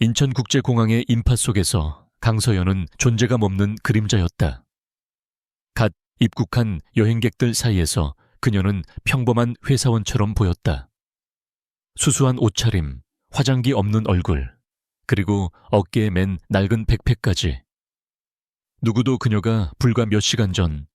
인천국제공항의 인파 속에서 강서연은 존재감 없는 그림자였다. 갓 입국한 여행객들 사이에서 그녀는 평범한 회사원처럼 보였다. 수수한 옷차림, 화장기 없는 얼굴, 그리고 어깨에 맨 낡은 백팩까지. 누구도 그녀가 불과 몇 시간 전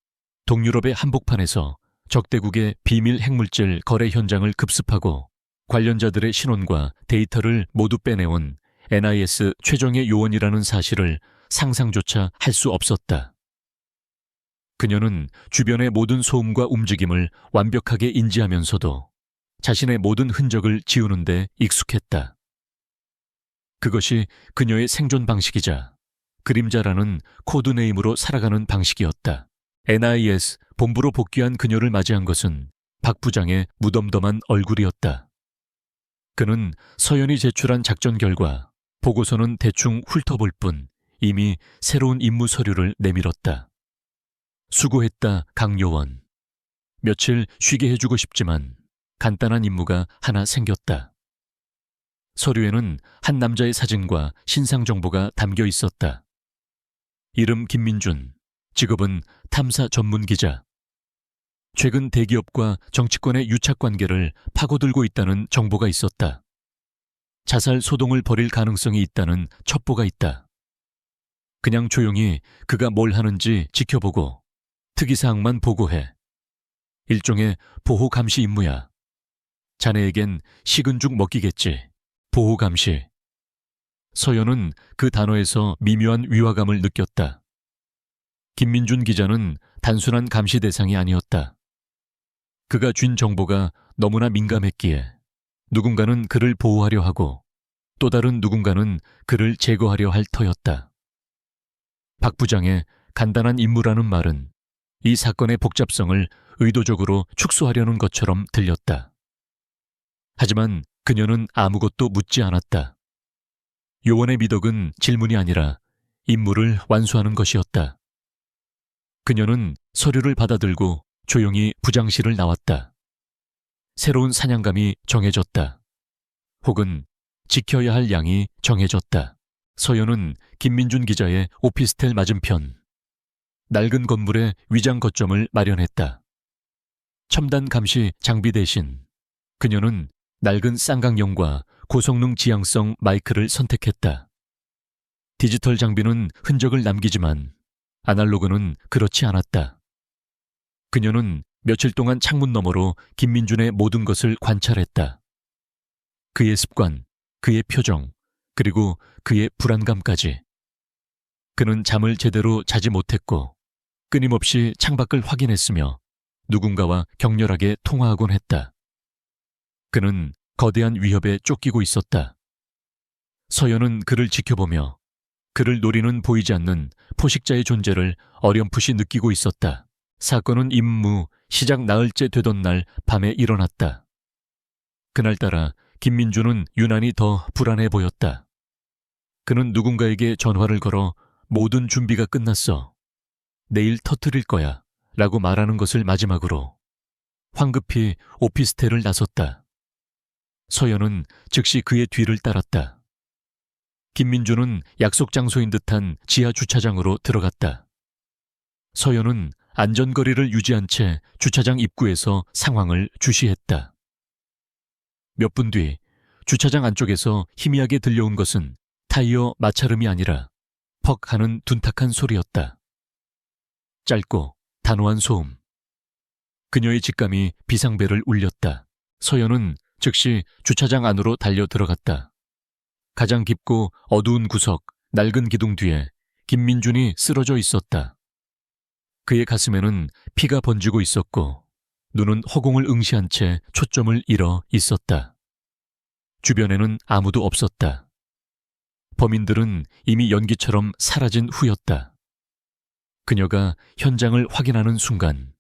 동유럽의 한복판에서 적대국의 비밀 핵물질 거래 현장을 급습하고 관련자들의 신원과 데이터를 모두 빼내온 NIS 최정예 요원이라는 사실을 상상조차 할 수 없었다. 그녀는 주변의 모든 소음과 움직임을 완벽하게 인지하면서도 자신의 모든 흔적을 지우는 데 익숙했다. 그것이 그녀의 생존 방식이자 그림자라는 코드네임으로 살아가는 방식이었다. NIS 본부로 복귀한 그녀를 맞이한 것은 박 부장의 무덤덤한 얼굴이었다. 그는 서연이 제출한 작전 결과 보고서는 대충 훑어볼 뿐 이미 새로운 임무 서류를 내밀었다. 수고했다, 강 요원. 며칠 쉬게 해주고 싶지만 간단한 임무가 하나 생겼다. 서류에는 한 남자의 사진과 신상 정보가 담겨 있었다. 이름 김민준, 직업은 탐사 전문 기자. 최근 대기업과 정치권의 유착 관계를 파고들고 있다는 정보가 있었다. 자살 소동을 벌일 가능성이 있다는 첩보가 있다. 그냥 조용히 그가 뭘 하는지 지켜보고 특이사항만 보고해. 일종의 보호 감시 임무야. 자네에겐 식은 죽 먹기겠지. 보호 감시. 서연은 그 단어에서 미묘한 위화감을 느꼈다. 김민준 기자는 단순한 감시 대상이 아니었다. 그가 준 정보가 너무나 민감했기에 누군가는 그를 보호하려 하고 또 다른 누군가는 그를 제거하려 할 터였다. 박 부장의 간단한 임무라는 말은 이 사건의 복잡성을 의도적으로 축소하려는 것처럼 들렸다. 하지만 그녀는 아무것도 묻지 않았다. 요원의 미덕은 질문이 아니라 임무를 완수하는 것이었다. 그녀는 서류를 받아들고 조용히 부장실을 나왔다. 새로운 사냥감이 정해졌다. 혹은 지켜야 할 양이 정해졌다. 서연은 김민준 기자의 오피스텔 맞은편 낡은 건물에 위장 거점을 마련했다. 첨단 감시 장비 대신 그녀는 낡은 쌍강용과 고성능 지향성 마이크를 선택했다. 디지털 장비는 흔적을 남기지만 아날로그는 그렇지 않았다. 그녀는 며칠 동안 창문 너머로 김민준의 모든 것을 관찰했다. 그의 습관, 그의 표정, 그리고 그의 불안감까지. 그는 잠을 제대로 자지 못했고 끊임없이 창밖을 확인했으며 누군가와 격렬하게 통화하곤 했다. 그는 거대한 위협에 쫓기고 있었다. 서연은 그를 지켜보며 그를 노리는 보이지 않는 포식자의 존재를 어렴풋이 느끼고 있었다. 사건은 임무 시작 나흘째 되던 날 밤에 일어났다. 그날따라 김민준은 유난히 더 불안해 보였다. 그는 누군가에게 전화를 걸어 모든 준비가 끝났어. 내일 터뜨릴 거야 라고 말하는 것을 마지막으로 황급히 오피스텔을 나섰다. 서연은 즉시 그의 뒤를 따랐다. 김민준은 약속 장소인 듯한 지하 주차장으로 들어갔다. 서연은 안전거리를 유지한 채 주차장 입구에서 상황을 주시했다. 몇 분 뒤 주차장 안쪽에서 희미하게 들려온 것은 타이어 마찰음이 아니라 퍽 하는 둔탁한 소리였다. 짧고 단호한 소음. 그녀의 직감이 비상벨을 울렸다. 서연은 즉시 주차장 안으로 달려 들어갔다. 가장 깊고 어두운 구석, 낡은 기둥 뒤에 김민준이 쓰러져 있었다. 그의 가슴에는 피가 번지고 있었고 눈은 허공을 응시한 채 초점을 잃어 있었다. 주변에는 아무도 없었다. 범인들은 이미 연기처럼 사라진 후였다. 그녀가 현장을 확인하는 순간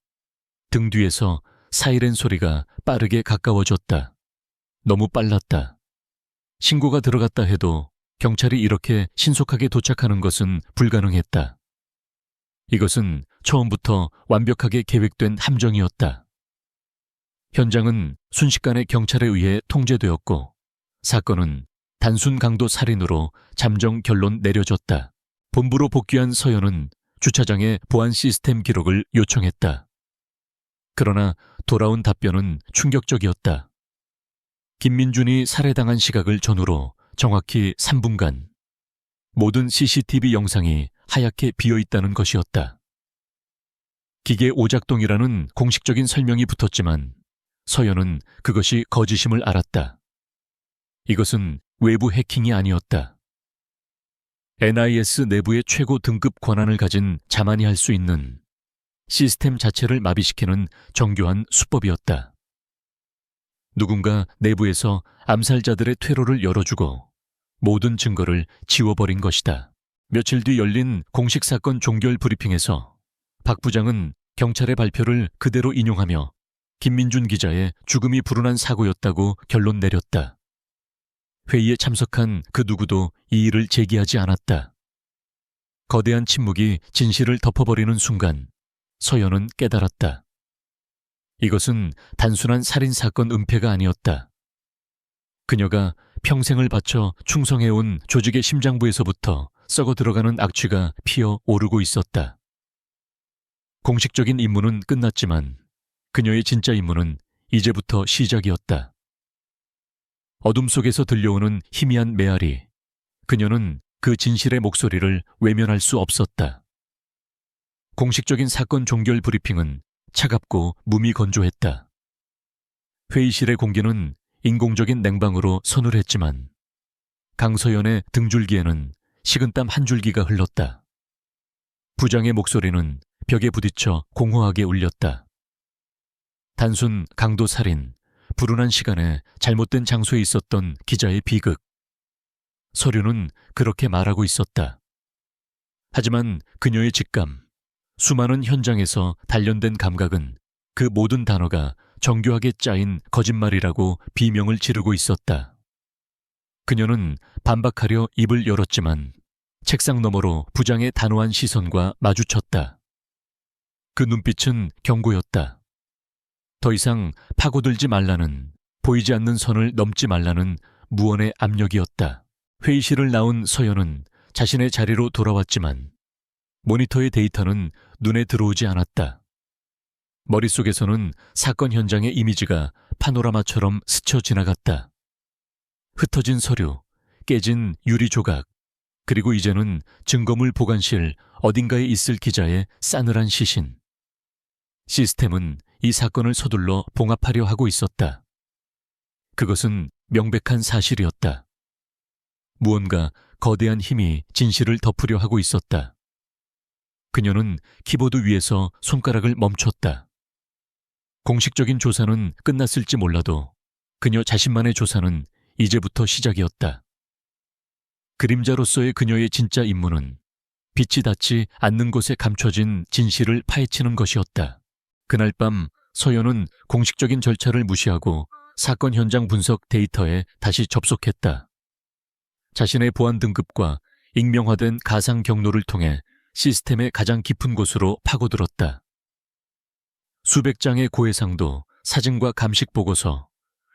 등 뒤에서 사이렌 소리가 빠르게 가까워졌다. 너무 빨랐다. 신고가 들어갔다 해도 경찰이 이렇게 신속하게 도착하는 것은 불가능했다. 이것은 처음부터 완벽하게 계획된 함정이었다. 현장은 순식간에 경찰에 의해 통제되었고 사건은 단순 강도 살인으로 잠정 결론 내려졌다. 본부로 복귀한 서연은 주차장에 보안 시스템 기록을 요청했다. 그러나 돌아온 답변은 충격적이었다. 김민준이 살해당한 시각을 전후로 정확히 3분간 모든 CCTV 영상이 하얗게 비어있다는 것이었다. 기계 오작동이라는 공식적인 설명이 붙었지만 서연은 그것이 거짓임을 알았다. 이것은 외부 해킹이 아니었다. NIS 내부의 최고 등급 권한을 가진 자만이 할 수 있는 시스템 자체를 마비시키는 정교한 수법이었다. 누군가 내부에서 암살자들의 퇴로를 열어주고 모든 증거를 지워버린 것이다. 며칠 뒤 열린 공식 사건 종결 브리핑에서 박 부장은 경찰의 발표를 그대로 인용하며 김민준 기자의 죽음이 불운한 사고였다고 결론 내렸다. 회의에 참석한 그 누구도 이의를 제기하지 않았다. 거대한 침묵이 진실을 덮어버리는 순간 서연은 깨달았다. 이것은 단순한 살인사건 은폐가 아니었다. 그녀가 평생을 바쳐 충성해온 조직의 심장부에서부터 썩어 들어가는 악취가 피어 오르고 있었다. 공식적인 임무는 끝났지만 그녀의 진짜 임무는 이제부터 시작이었다. 어둠 속에서 들려오는 희미한 메아리, 그녀는 그 진실의 목소리를 외면할 수 없었다. 공식적인 사건 종결 브리핑은 차갑고 무미건조했다. 회의실의 공기는 인공적인 냉방으로 서늘했지만 강서연의 등줄기에는 식은땀 한 줄기가 흘렀다. 부장의 목소리는 벽에 부딪혀 공허하게 울렸다. 단순 강도 살인, 불운한 시간에 잘못된 장소에 있었던 기자의 비극. 서류는 그렇게 말하고 있었다. 하지만 그녀의 직감, 수많은 현장에서 단련된 감각은 그 모든 단어가 정교하게 짜인 거짓말이라고 비명을 지르고 있었다. 그녀는 반박하려 입을 열었지만 책상 너머로 부장의 단호한 시선과 마주쳤다. 그 눈빛은 경고였다. 더 이상 파고들지 말라는, 보이지 않는 선을 넘지 말라는 무언의 압력이었다. 회의실을 나온 서연은 자신의 자리로 돌아왔지만 모니터의 데이터는 눈에 들어오지 않았다. 머릿속에서는 사건 현장의 이미지가 파노라마처럼 스쳐 지나갔다. 흩어진 서류, 깨진 유리 조각, 그리고 이제는 증거물 보관실 어딘가에 있을 기자의 싸늘한 시신. 시스템은 이 사건을 서둘러 봉합하려 하고 있었다. 그것은 명백한 사실이었다. 무언가 거대한 힘이 진실을 덮으려 하고 있었다. 그녀는 키보드 위에서 손가락을 멈췄다. 공식적인 조사는 끝났을지 몰라도 그녀 자신만의 조사는 이제부터 시작이었다. 그림자로서의 그녀의 진짜 임무는 빛이 닿지 않는 곳에 감춰진 진실을 파헤치는 것이었다. 그날 밤 서연은 공식적인 절차를 무시하고 사건 현장 분석 데이터에 다시 접속했다. 자신의 보안 등급과 익명화된 가상 경로를 통해 시스템의 가장 깊은 곳으로 파고들었다. 수백 장의 고해상도, 사진과 감식 보고서,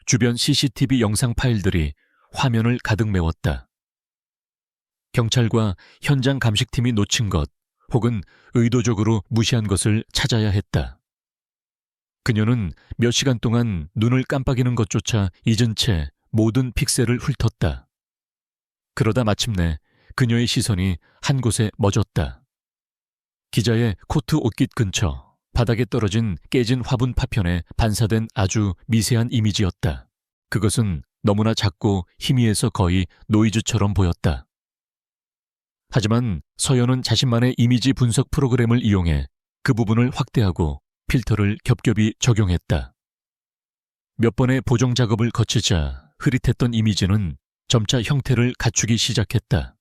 주변 CCTV 영상 파일들이 화면을 가득 메웠다. 경찰과 현장 감식팀이 놓친 것, 혹은 의도적으로 무시한 것을 찾아야 했다. 그녀는 몇 시간 동안 눈을 깜빡이는 것조차 잊은 채 모든 픽셀을 훑었다. 그러다 마침내 그녀의 시선이 한 곳에 멎었다. 기자의 코트 옷깃 근처, 바닥에 떨어진 깨진 화분 파편에 반사된 아주 미세한 이미지였다. 그것은 너무나 작고 희미해서 거의 노이즈처럼 보였다. 하지만 서연은 자신만의 이미지 분석 프로그램을 이용해 그 부분을 확대하고 필터를 겹겹이 적용했다. 몇 번의 보정 작업을 거치자 흐릿했던 이미지는 점차 형태를 갖추기 시작했다.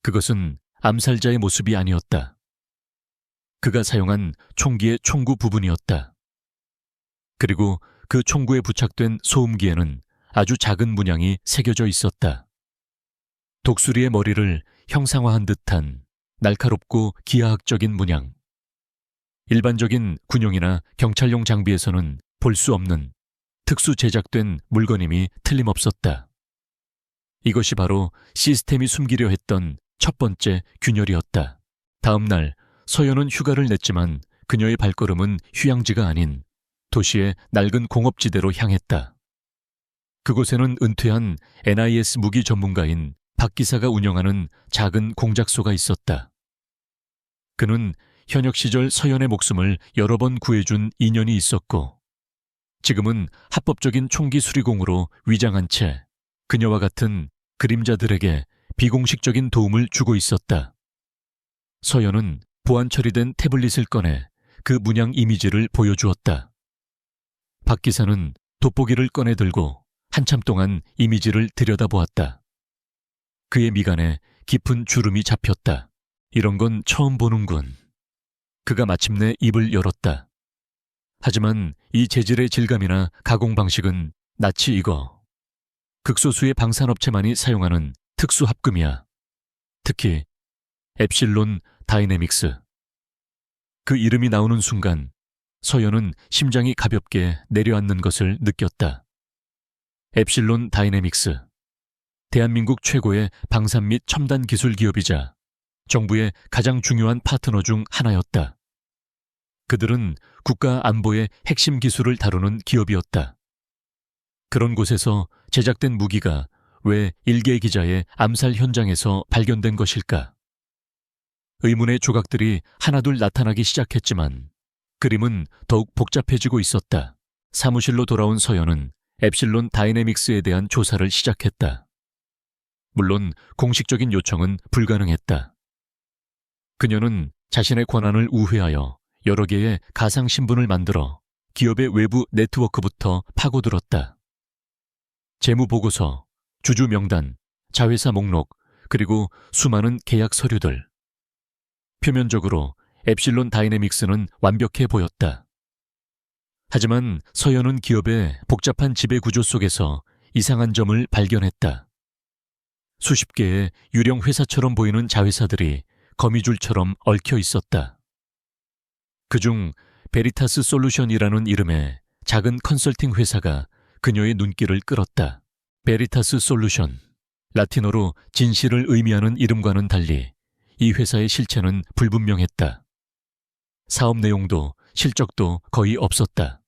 그것은 암살자의 모습이 아니었다. 그가 사용한 총기의 총구 부분이었다. 그리고 그 총구에 부착된 소음기에는 아주 작은 문양이 새겨져 있었다. 독수리의 머리를 형상화한 듯한 날카롭고 기하학적인 문양. 일반적인 군용이나 경찰용 장비에서는 볼 수 없는 특수 제작된 물건임이 틀림없었다. 이것이 바로 시스템이 숨기려 했던 첫 번째 균열이었다. 다음 날 서연은 휴가를 냈지만 그녀의 발걸음은 휴양지가 아닌 도시의 낡은 공업지대로 향했다. 그곳에는 은퇴한 NIS 무기 전문가인 박 기사가 운영하는 작은 공작소가 있었다. 그는 현역 시절 서연의 목숨을 여러 번 구해준 인연이 있었고 지금은 합법적인 총기 수리공으로 위장한 채 그녀와 같은 그림자들에게 비공식적인 도움을 주고 있었다. 서연은 보안 처리된 태블릿을 꺼내 그 문양 이미지를 보여주었다. 박 기사는 돋보기를 꺼내 들고 한참 동안 이미지를 들여다보았다. 그의 미간에 깊은 주름이 잡혔다. 이런 건 처음 보는군. 그가 마침내 입을 열었다. 하지만 이 재질의 질감이나 가공 방식은 낯이 익어. 극소수의 방산업체만이 사용하는 특수 합금이야. 특히 엡실론 다이내믹스. 그 이름이 나오는 순간 서연은 심장이 가볍게 내려앉는 것을 느꼈다. 엡실론 다이내믹스. 대한민국 최고의 방산 및 첨단 기술 기업이자 정부의 가장 중요한 파트너 중 하나였다. 그들은 국가 안보의 핵심 기술을 다루는 기업이었다. 그런 곳에서 제작된 무기가 왜 일개 기자의 암살 현장에서 발견된 것일까? 의문의 조각들이 하나둘 나타나기 시작했지만 그림은 더욱 복잡해지고 있었다. 사무실로 돌아온 서연은 엡실론 다이내믹스에 대한 조사를 시작했다. 물론 공식적인 요청은 불가능했다. 그녀는 자신의 권한을 우회하여 여러 개의 가상 신분을 만들어 기업의 외부 네트워크부터 파고들었다. 재무 보고서, 주주 명단, 자회사 목록, 그리고 수많은 계약 서류들. 표면적으로 엡실론 다이내믹스는 완벽해 보였다. 하지만 서연은 기업의 복잡한 지배 구조 속에서 이상한 점을 발견했다. 수십 개의 유령 회사처럼 보이는 자회사들이 거미줄처럼 얽혀 있었다. 그중 베리타스 솔루션이라는 이름의 작은 컨설팅 회사가 그녀의 눈길을 끌었다. 베리타스 솔루션, 라틴어로 진실을 의미하는 이름과는 달리 이 회사의 실체는 불분명했다. 사업 내용도 실적도 거의 없었다.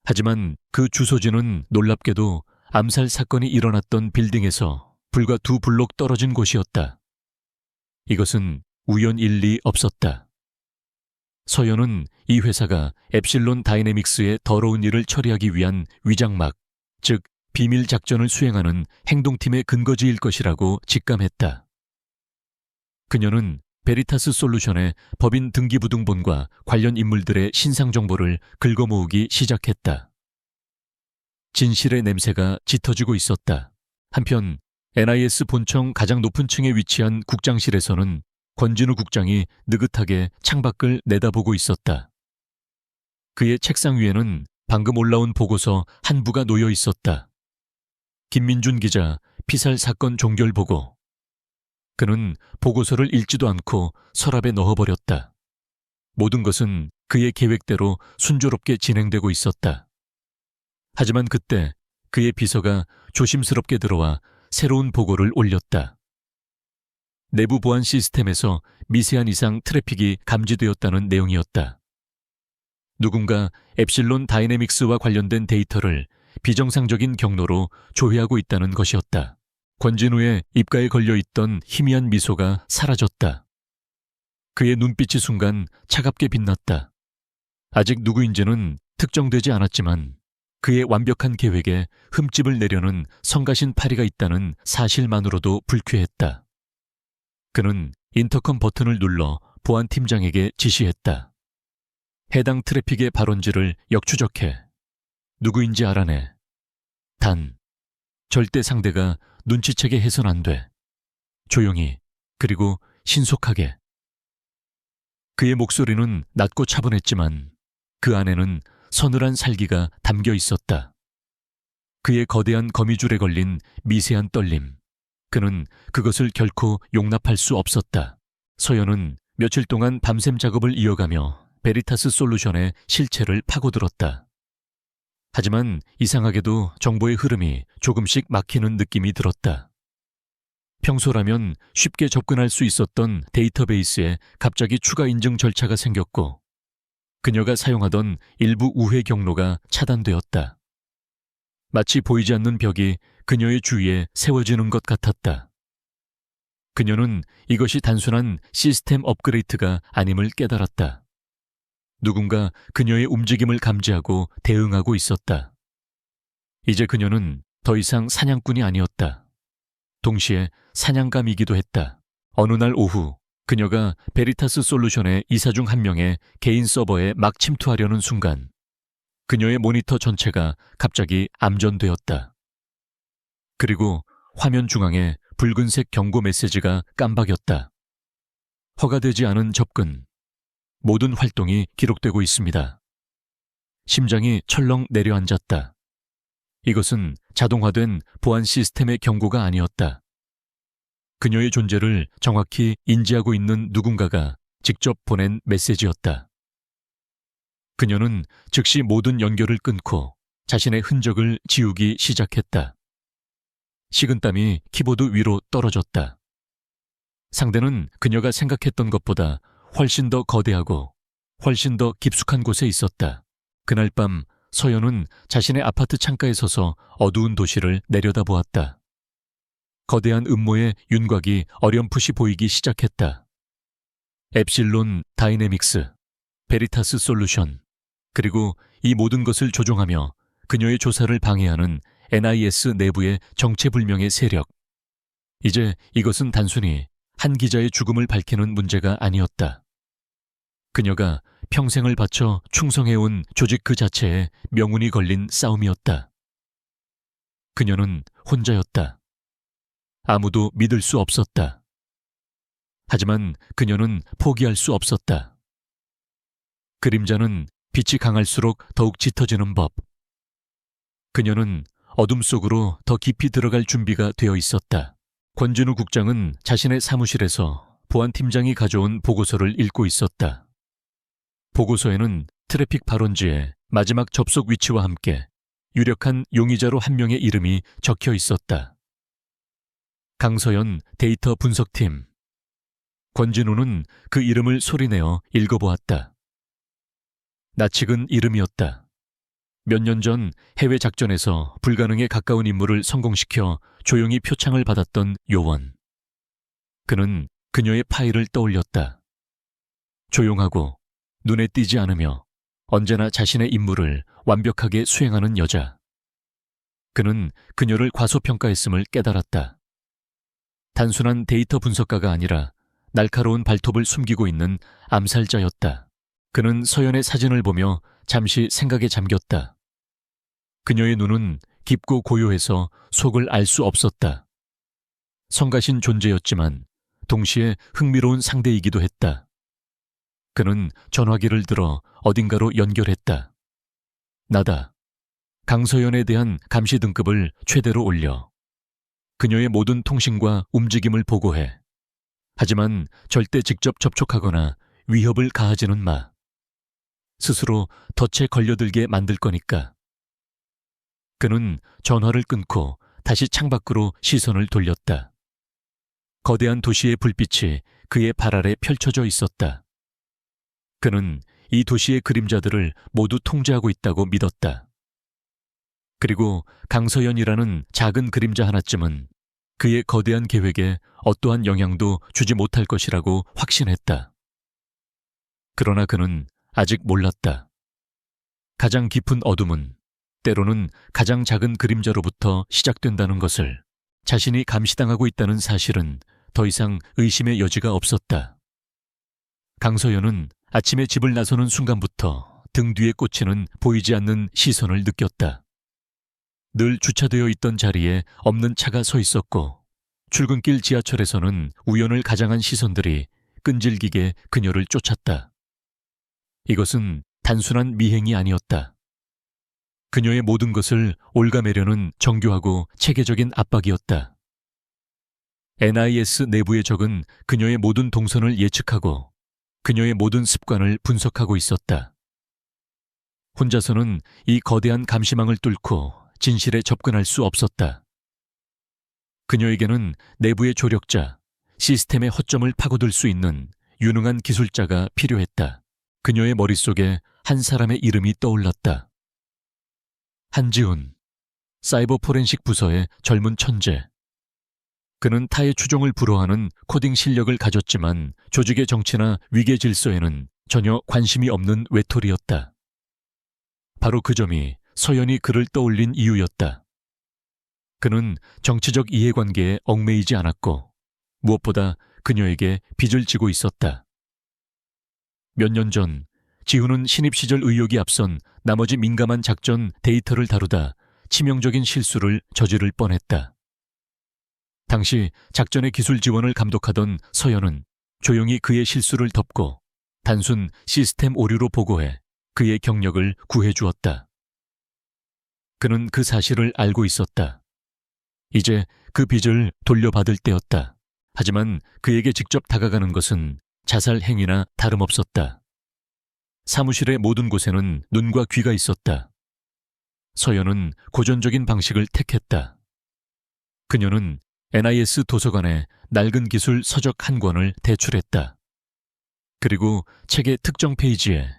하지만 그 주소지는 놀랍게도 암살 사건이 일어났던 빌딩에서 불과 2블록 떨어진 곳이었다. 이것은 우연일리 없었다. 서연은 이 회사가 엡실론 다이내믹스의 더러운 일을 처리하기 위한 위장막, 즉 비밀 작전을 수행하는 행동팀의 근거지일 것이라고 직감했다. 그녀는 베리타스 솔루션의 법인 등기부등본과 관련 인물들의 신상 정보를 긁어모으기 시작했다. 진실의 냄새가 짙어지고 있었다. 한편 NIS 본청 가장 높은 층에 위치한 국장실에서는 권진우 국장이 느긋하게 창밖을 내다보고 있었다. 그의 책상 위에는 방금 올라온 보고서 한 부가 놓여 있었다. 김민준 기자 피살 사건 종결 보고. 그는 보고서를 읽지도 않고 서랍에 넣어버렸다. 모든 것은 그의 계획대로 순조롭게 진행되고 있었다. 하지만 그때 그의 비서가 조심스럽게 들어와 새로운 보고를 올렸다. 내부 보안 시스템에서 미세한 이상 트래픽이 감지되었다는 내용이었다. 누군가 엡실론 다이내믹스와 관련된 데이터를 비정상적인 경로로 조회하고 있다는 것이었다. 권진우의 입가에 걸려있던 희미한 미소가 사라졌다. 그의 눈빛이 순간 차갑게 빛났다. 아직 누구인지는 특정되지 않았지만 그의 완벽한 계획에 흠집을 내려는 성가신 파리가 있다는 사실만으로도 불쾌했다. 그는 인터컴 버튼을 눌러 보안팀장에게 지시했다. 해당 트래픽의 발원지를 역추적해. 누구인지 알아내. 단, 절대 상대가 눈치채게 해선 안 돼. 조용히, 그리고 신속하게. 그의 목소리는 낮고 차분했지만 그 안에는 서늘한 살기가 담겨 있었다. 그의 거대한 거미줄에 걸린 미세한 떨림. 그는 그것을 결코 용납할 수 없었다. 서연은 며칠 동안 밤샘 작업을 이어가며 베리타스 솔루션의 실체를 파고들었다. 하지만 이상하게도 정보의 흐름이 조금씩 막히는 느낌이 들었다. 평소라면 쉽게 접근할 수 있었던 데이터베이스에 갑자기 추가 인증 절차가 생겼고, 그녀가 사용하던 일부 우회 경로가 차단되었다. 마치 보이지 않는 벽이 그녀의 주위에 세워지는 것 같았다. 그녀는 이것이 단순한 시스템 업그레이드가 아님을 깨달았다. 누군가 그녀의 움직임을 감지하고 대응하고 있었다. 이제 그녀는 더 이상 사냥꾼이 아니었다. 동시에 사냥감이기도 했다. 어느 날 오후, 그녀가 베리타스 솔루션의 이사 중 한 명의 개인 서버에 막 침투하려는 순간, 그녀의 모니터 전체가 갑자기 암전되었다. 그리고 화면 중앙에 붉은색 경고 메시지가 깜박였다. 허가되지 않은 접근. 모든 활동이 기록되고 있습니다. 심장이 철렁 내려앉았다. 이것은 자동화된 보안 시스템의 경고가 아니었다. 그녀의 존재를 정확히 인지하고 있는 누군가가 직접 보낸 메시지였다. 그녀는 즉시 모든 연결을 끊고 자신의 흔적을 지우기 시작했다. 식은땀이 키보드 위로 떨어졌다. 상대는 그녀가 생각했던 것보다 훨씬 더 거대하고 훨씬 더 깊숙한 곳에 있었다. 그날 밤 서연은 자신의 아파트 창가에 서서 어두운 도시를 내려다보았다. 거대한 음모의 윤곽이 어렴풋이 보이기 시작했다. 엡실론 다이내믹스, 베리타스 솔루션, 그리고 이 모든 것을 조종하며 그녀의 조사를 방해하는 NIS 내부의 정체불명의 세력. 이제 이것은 단순히 한 기자의 죽음을 밝히는 문제가 아니었다. 그녀가 평생을 바쳐 충성해온 조직 그 자체에 명운이 걸린 싸움이었다. 그녀는 혼자였다. 아무도 믿을 수 없었다. 하지만 그녀는 포기할 수 없었다. 그림자는 빛이 강할수록 더욱 짙어지는 법. 그녀는 어둠 속으로 더 깊이 들어갈 준비가 되어 있었다. 권진우 국장은 자신의 사무실에서 보안팀장이 가져온 보고서를 읽고 있었다. 보고서에는 트래픽 발원지의 마지막 접속 위치와 함께 유력한 용의자로 한 명의 이름이 적혀 있었다. 강서연 데이터 분석팀. 권진우는 그 이름을 소리내어 읽어보았다. 낯익은 이름이었다. 몇 년 전 해외 작전에서 불가능에 가까운 임무를 성공시켜 조용히 표창을 받았던 요원. 그는 그녀의 파일을 떠올렸다. 조용하고 눈에 띄지 않으며 언제나 자신의 임무를 완벽하게 수행하는 여자. 그는 그녀를 과소평가했음을 깨달았다. 단순한 데이터 분석가가 아니라 날카로운 발톱을 숨기고 있는 암살자였다. 그는 서연의 사진을 보며 잠시 생각에 잠겼다. 그녀의 눈은 깊고 고요해서 속을 알 수 없었다. 성가신 존재였지만 동시에 흥미로운 상대이기도 했다. 그는 전화기를 들어 어딘가로 연결했다. 나다. 강서연에 대한 감시 등급을 최대로 올려. 그녀의 모든 통신과 움직임을 보고해. 하지만 절대 직접 접촉하거나 위협을 가하지는 마. 스스로 덫에 걸려들게 만들 거니까. 그는 전화를 끊고 다시 창밖으로 시선을 돌렸다. 거대한 도시의 불빛이 그의 발 아래 펼쳐져 있었다. 그는 이 도시의 그림자들을 모두 통제하고 있다고 믿었다. 그리고 강서연이라는 작은 그림자 하나쯤은 그의 거대한 계획에 어떠한 영향도 주지 못할 것이라고 확신했다. 그러나 그는 아직 몰랐다. 가장 깊은 어둠은 때로는 가장 작은 그림자로부터 시작된다는 것을. 자신이 감시당하고 있다는 사실은 더 이상 의심의 여지가 없었다. 강서연은 아침에 집을 나서는 순간부터 등 뒤에 꽂히는 보이지 않는 시선을 느꼈다. 늘 주차되어 있던 자리에 없는 차가 서 있었고, 출근길 지하철에서는 우연을 가장한 시선들이 끈질기게 그녀를 쫓았다. 이것은 단순한 미행이 아니었다. 그녀의 모든 것을 올가매려는 정교하고 체계적인 압박이었다. NIS 내부의 적은 그녀의 모든 동선을 예측하고 그녀의 모든 습관을 분석하고 있었다. 혼자서는 이 거대한 감시망을 뚫고 진실에 접근할 수 없었다. 그녀에게는 내부의 조력자, 시스템의 허점을 파고들 수 있는 유능한 기술자가 필요했다. 그녀의 머릿속에 한 사람의 이름이 떠올랐다. 한지훈, 사이버 포렌식 부서의 젊은 천재. 그는 타의 추종을 불허하는 코딩 실력을 가졌지만 조직의 정치나 위계 질서에는 전혀 관심이 없는 외톨이였다. 바로 그 점이 서연이 그를 떠올린 이유였다. 그는 정치적 이해관계에 얽매이지 않았고 무엇보다 그녀에게 빚을 지고 있었다. 몇 년 전 지훈은 신입 시절 의욕이 앞선 나머지 민감한 작전 데이터를 다루다 치명적인 실수를 저지를 뻔했다. 당시 작전의 기술 지원을 감독하던 서연은 조용히 그의 실수를 덮고 단순 시스템 오류로 보고해 그의 경력을 구해주었다. 그는 그 사실을 알고 있었다. 이제 그 빚을 돌려받을 때였다. 하지만 그에게 직접 다가가는 것은 자살 행위나 다름없었다. 사무실의 모든 곳에는 눈과 귀가 있었다. 서연은 고전적인 방식을 택했다. 그녀는 NIS 도서관에 낡은 기술 서적 한 권을 대출했다. 그리고 책의 특정 페이지에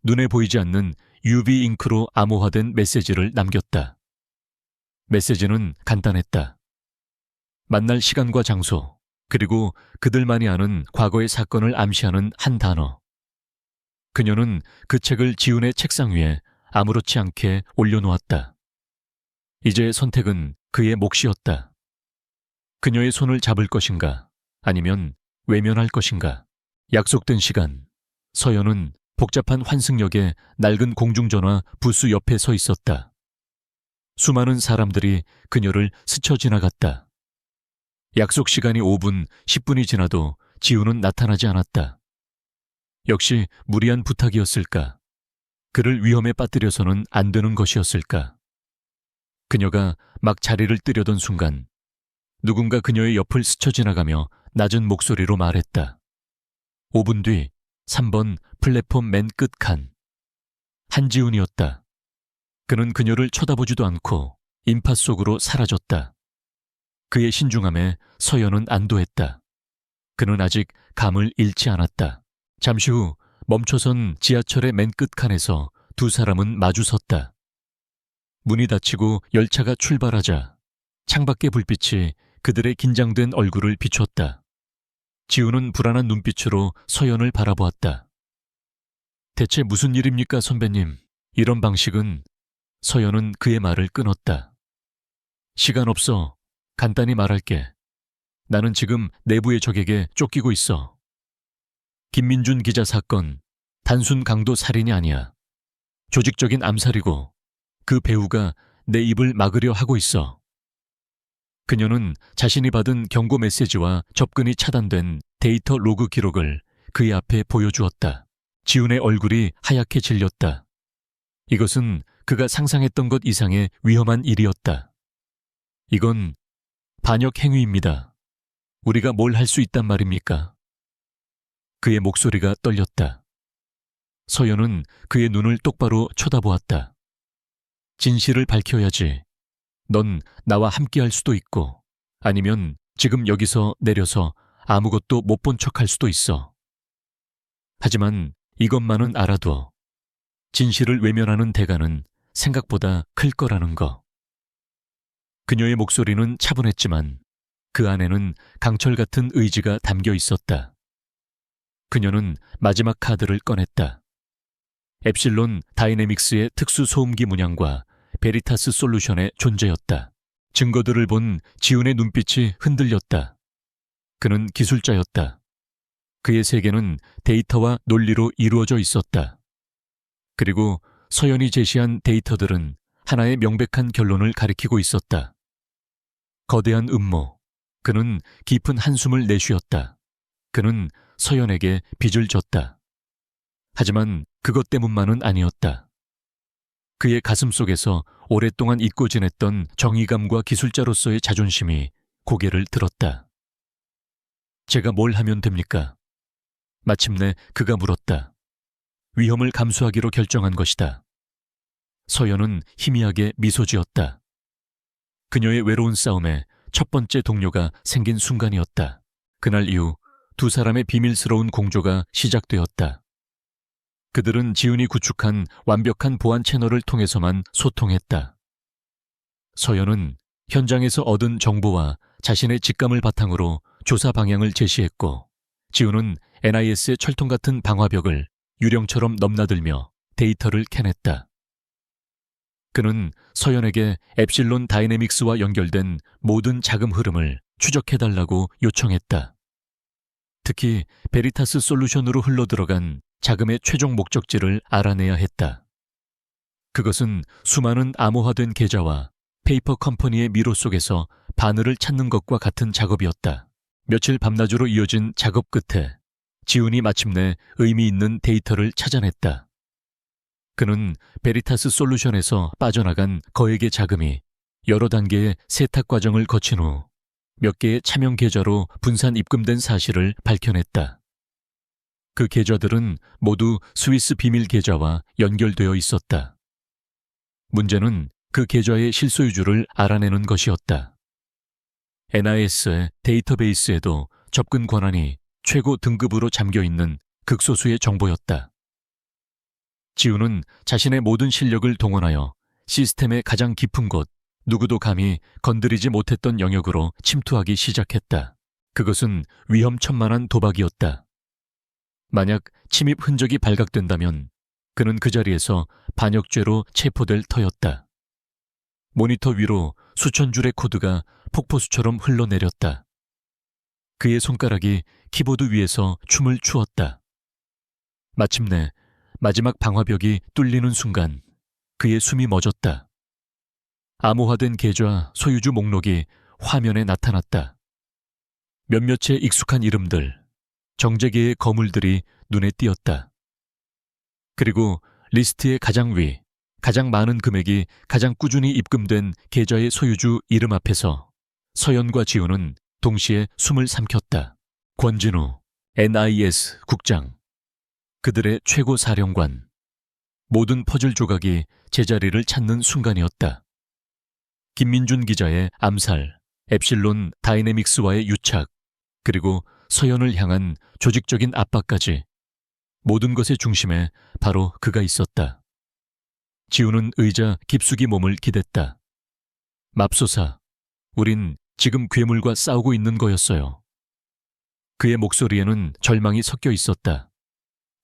눈에 보이지 않는 UV 잉크로 암호화된 메시지를 남겼다. 메시지는 간단했다. 만날 시간과 장소, 그리고 그들만이 아는 과거의 사건을 암시하는 한 단어. 그녀는 그 책을 지훈의 책상 위에 아무렇지 않게 올려놓았다. 이제 선택은 그의 몫이었다. 그녀의 손을 잡을 것인가, 아니면 외면할 것인가. 약속된 시간, 서연은 복잡한 환승역의 낡은 공중전화 부스 옆에 서 있었다. 수많은 사람들이 그녀를 스쳐 지나갔다. 약속 시간이 5분, 10분이 지나도 지훈은 나타나지 않았다. 역시 무리한 부탁이었을까? 그를 위험에 빠뜨려서는 안 되는 것이었을까? 그녀가 막 자리를 뜨려던 순간 누군가 그녀의 옆을 스쳐 지나가며 낮은 목소리로 말했다. 5분 뒤 3번 플랫폼 맨 끝 칸. 한지훈이었다. 그는 그녀를 쳐다보지도 않고 인파 속으로 사라졌다. 그의 신중함에 서연은 안도했다. 그는 아직 감을 잃지 않았다. 잠시 후 멈춰선 지하철의 맨 끝 칸에서 두 사람은 마주섰다. 문이 닫히고 열차가 출발하자 창밖의 불빛이 그들의 긴장된 얼굴을 비췄다. 지훈은 불안한 눈빛으로 서연을 바라보았다. 대체 무슨 일입니까, 선배님? 이런 방식은... 서연은 그의 말을 끊었다. 시간 없어. 간단히 말할게. 나는 지금 내부의 적에게 쫓기고 있어. 김민준 기자 사건, 단순 강도 살인이 아니야. 조직적인 암살이고 그 배우가 내 입을 막으려 하고 있어. 그녀는 자신이 받은 경고 메시지와 접근이 차단된 데이터 로그 기록을 그의 앞에 보여주었다. 지훈의 얼굴이 하얗게 질렸다. 이것은 그가 상상했던 것 이상의 위험한 일이었다. 이건 반역 행위입니다. 우리가 뭘 할 수 있단 말입니까? 그의 목소리가 떨렸다. 서연은 그의 눈을 똑바로 쳐다보았다. 진실을 밝혀야지. 넌 나와 함께할 수도 있고 아니면 지금 여기서 내려서 아무것도 못 본 척할 수도 있어. 하지만 이것만은 알아둬. 진실을 외면하는 대가는 생각보다 클 거라는 거. 그녀의 목소리는 차분했지만 그 안에는 강철 같은 의지가 담겨 있었다. 그녀는 마지막 카드를 꺼냈다. 엡실론 다이내믹스의 특수 소음기 문양과 베리타스 솔루션의 존재였다. 증거들을 본 지훈의 눈빛이 흔들렸다. 그는 기술자였다. 그의 세계는 데이터와 논리로 이루어져 있었다. 그리고 서연이 제시한 데이터들은 하나의 명백한 결론을 가리키고 있었다. 거대한 음모. 그는 깊은 한숨을 내쉬었다. 그는 서연에게 빚을 졌다. 하지만 그것 때문만은 아니었다. 그의 가슴 속에서 오랫동안 잊고 지냈던 정의감과 기술자로서의 자존심이 고개를 들었다. 제가 뭘 하면 됩니까? 마침내 그가 물었다. 위험을 감수하기로 결정한 것이다. 서연은 희미하게 미소 지었다. 그녀의 외로운 싸움에 첫 번째 동료가 생긴 순간이었다. 그날 이후 두 사람의 비밀스러운 공조가 시작되었다. 그들은 지훈이 구축한 완벽한 보안 채널을 통해서만 소통했다. 서연은 현장에서 얻은 정보와 자신의 직감을 바탕으로 조사 방향을 제시했고, 지훈은 NIS의 철통 같은 방화벽을 유령처럼 넘나들며 데이터를 캐냈다. 그는 서연에게 엡실론 다이내믹스와 연결된 모든 자금 흐름을 추적해달라고 요청했다. 특히 베리타스 솔루션으로 흘러들어간 자금의 최종 목적지를 알아내야 했다. 그것은 수많은 암호화된 계좌와 페이퍼 컴퍼니의 미로 속에서 바늘을 찾는 것과 같은 작업이었다. 며칠 밤낮으로 이어진 작업 끝에 지훈이 마침내 의미 있는 데이터를 찾아냈다. 그는 베리타스 솔루션에서 빠져나간 거액의 자금이 여러 단계의 세탁 과정을 거친 후 몇 개의 차명 계좌로 분산 입금된 사실을 밝혀냈다. 그 계좌들은 모두 스위스 비밀 계좌와 연결되어 있었다. 문제는 그 계좌의 실소유주를 알아내는 것이었다. NIS의 데이터베이스에도 접근 권한이 최고 등급으로 잠겨있는 극소수의 정보였다. 지훈은 자신의 모든 실력을 동원하여 시스템의 가장 깊은 곳, 누구도 감히 건드리지 못했던 영역으로 침투하기 시작했다. 그것은 위험천만한 도박이었다. 만약 침입 흔적이 발각된다면 그는 그 자리에서 반역죄로 체포될 터였다. 모니터 위로 수천 줄의 코드가 폭포수처럼 흘러내렸다. 그의 손가락이 키보드 위에서 춤을 추었다. 마침내 마지막 방화벽이 뚫리는 순간 그의 숨이 멎었다. 암호화된 계좌 소유주 목록이 화면에 나타났다. 몇몇의 익숙한 이름들, 정재계의 거물들이 눈에 띄었다. 그리고 리스트의 가장 위, 가장 많은 금액이 가장 꾸준히 입금된 계좌의 소유주 이름 앞에서 서연과 지훈은 동시에 숨을 삼켰다. 권진우, NIS 국장, 그들의 최고 사령관. 모든 퍼즐 조각이 제자리를 찾는 순간이었다. 김민준 기자의 암살, 엡실론 다이내믹스와의 유착, 그리고 서연을 향한 조직적인 압박까지 모든 것의 중심에 바로 그가 있었다. 지훈은 의자 깊숙이 몸을 기댔다. 맙소사, 우린 지금 괴물과 싸우고 있는 거였어요. 그의 목소리에는 절망이 섞여 있었다.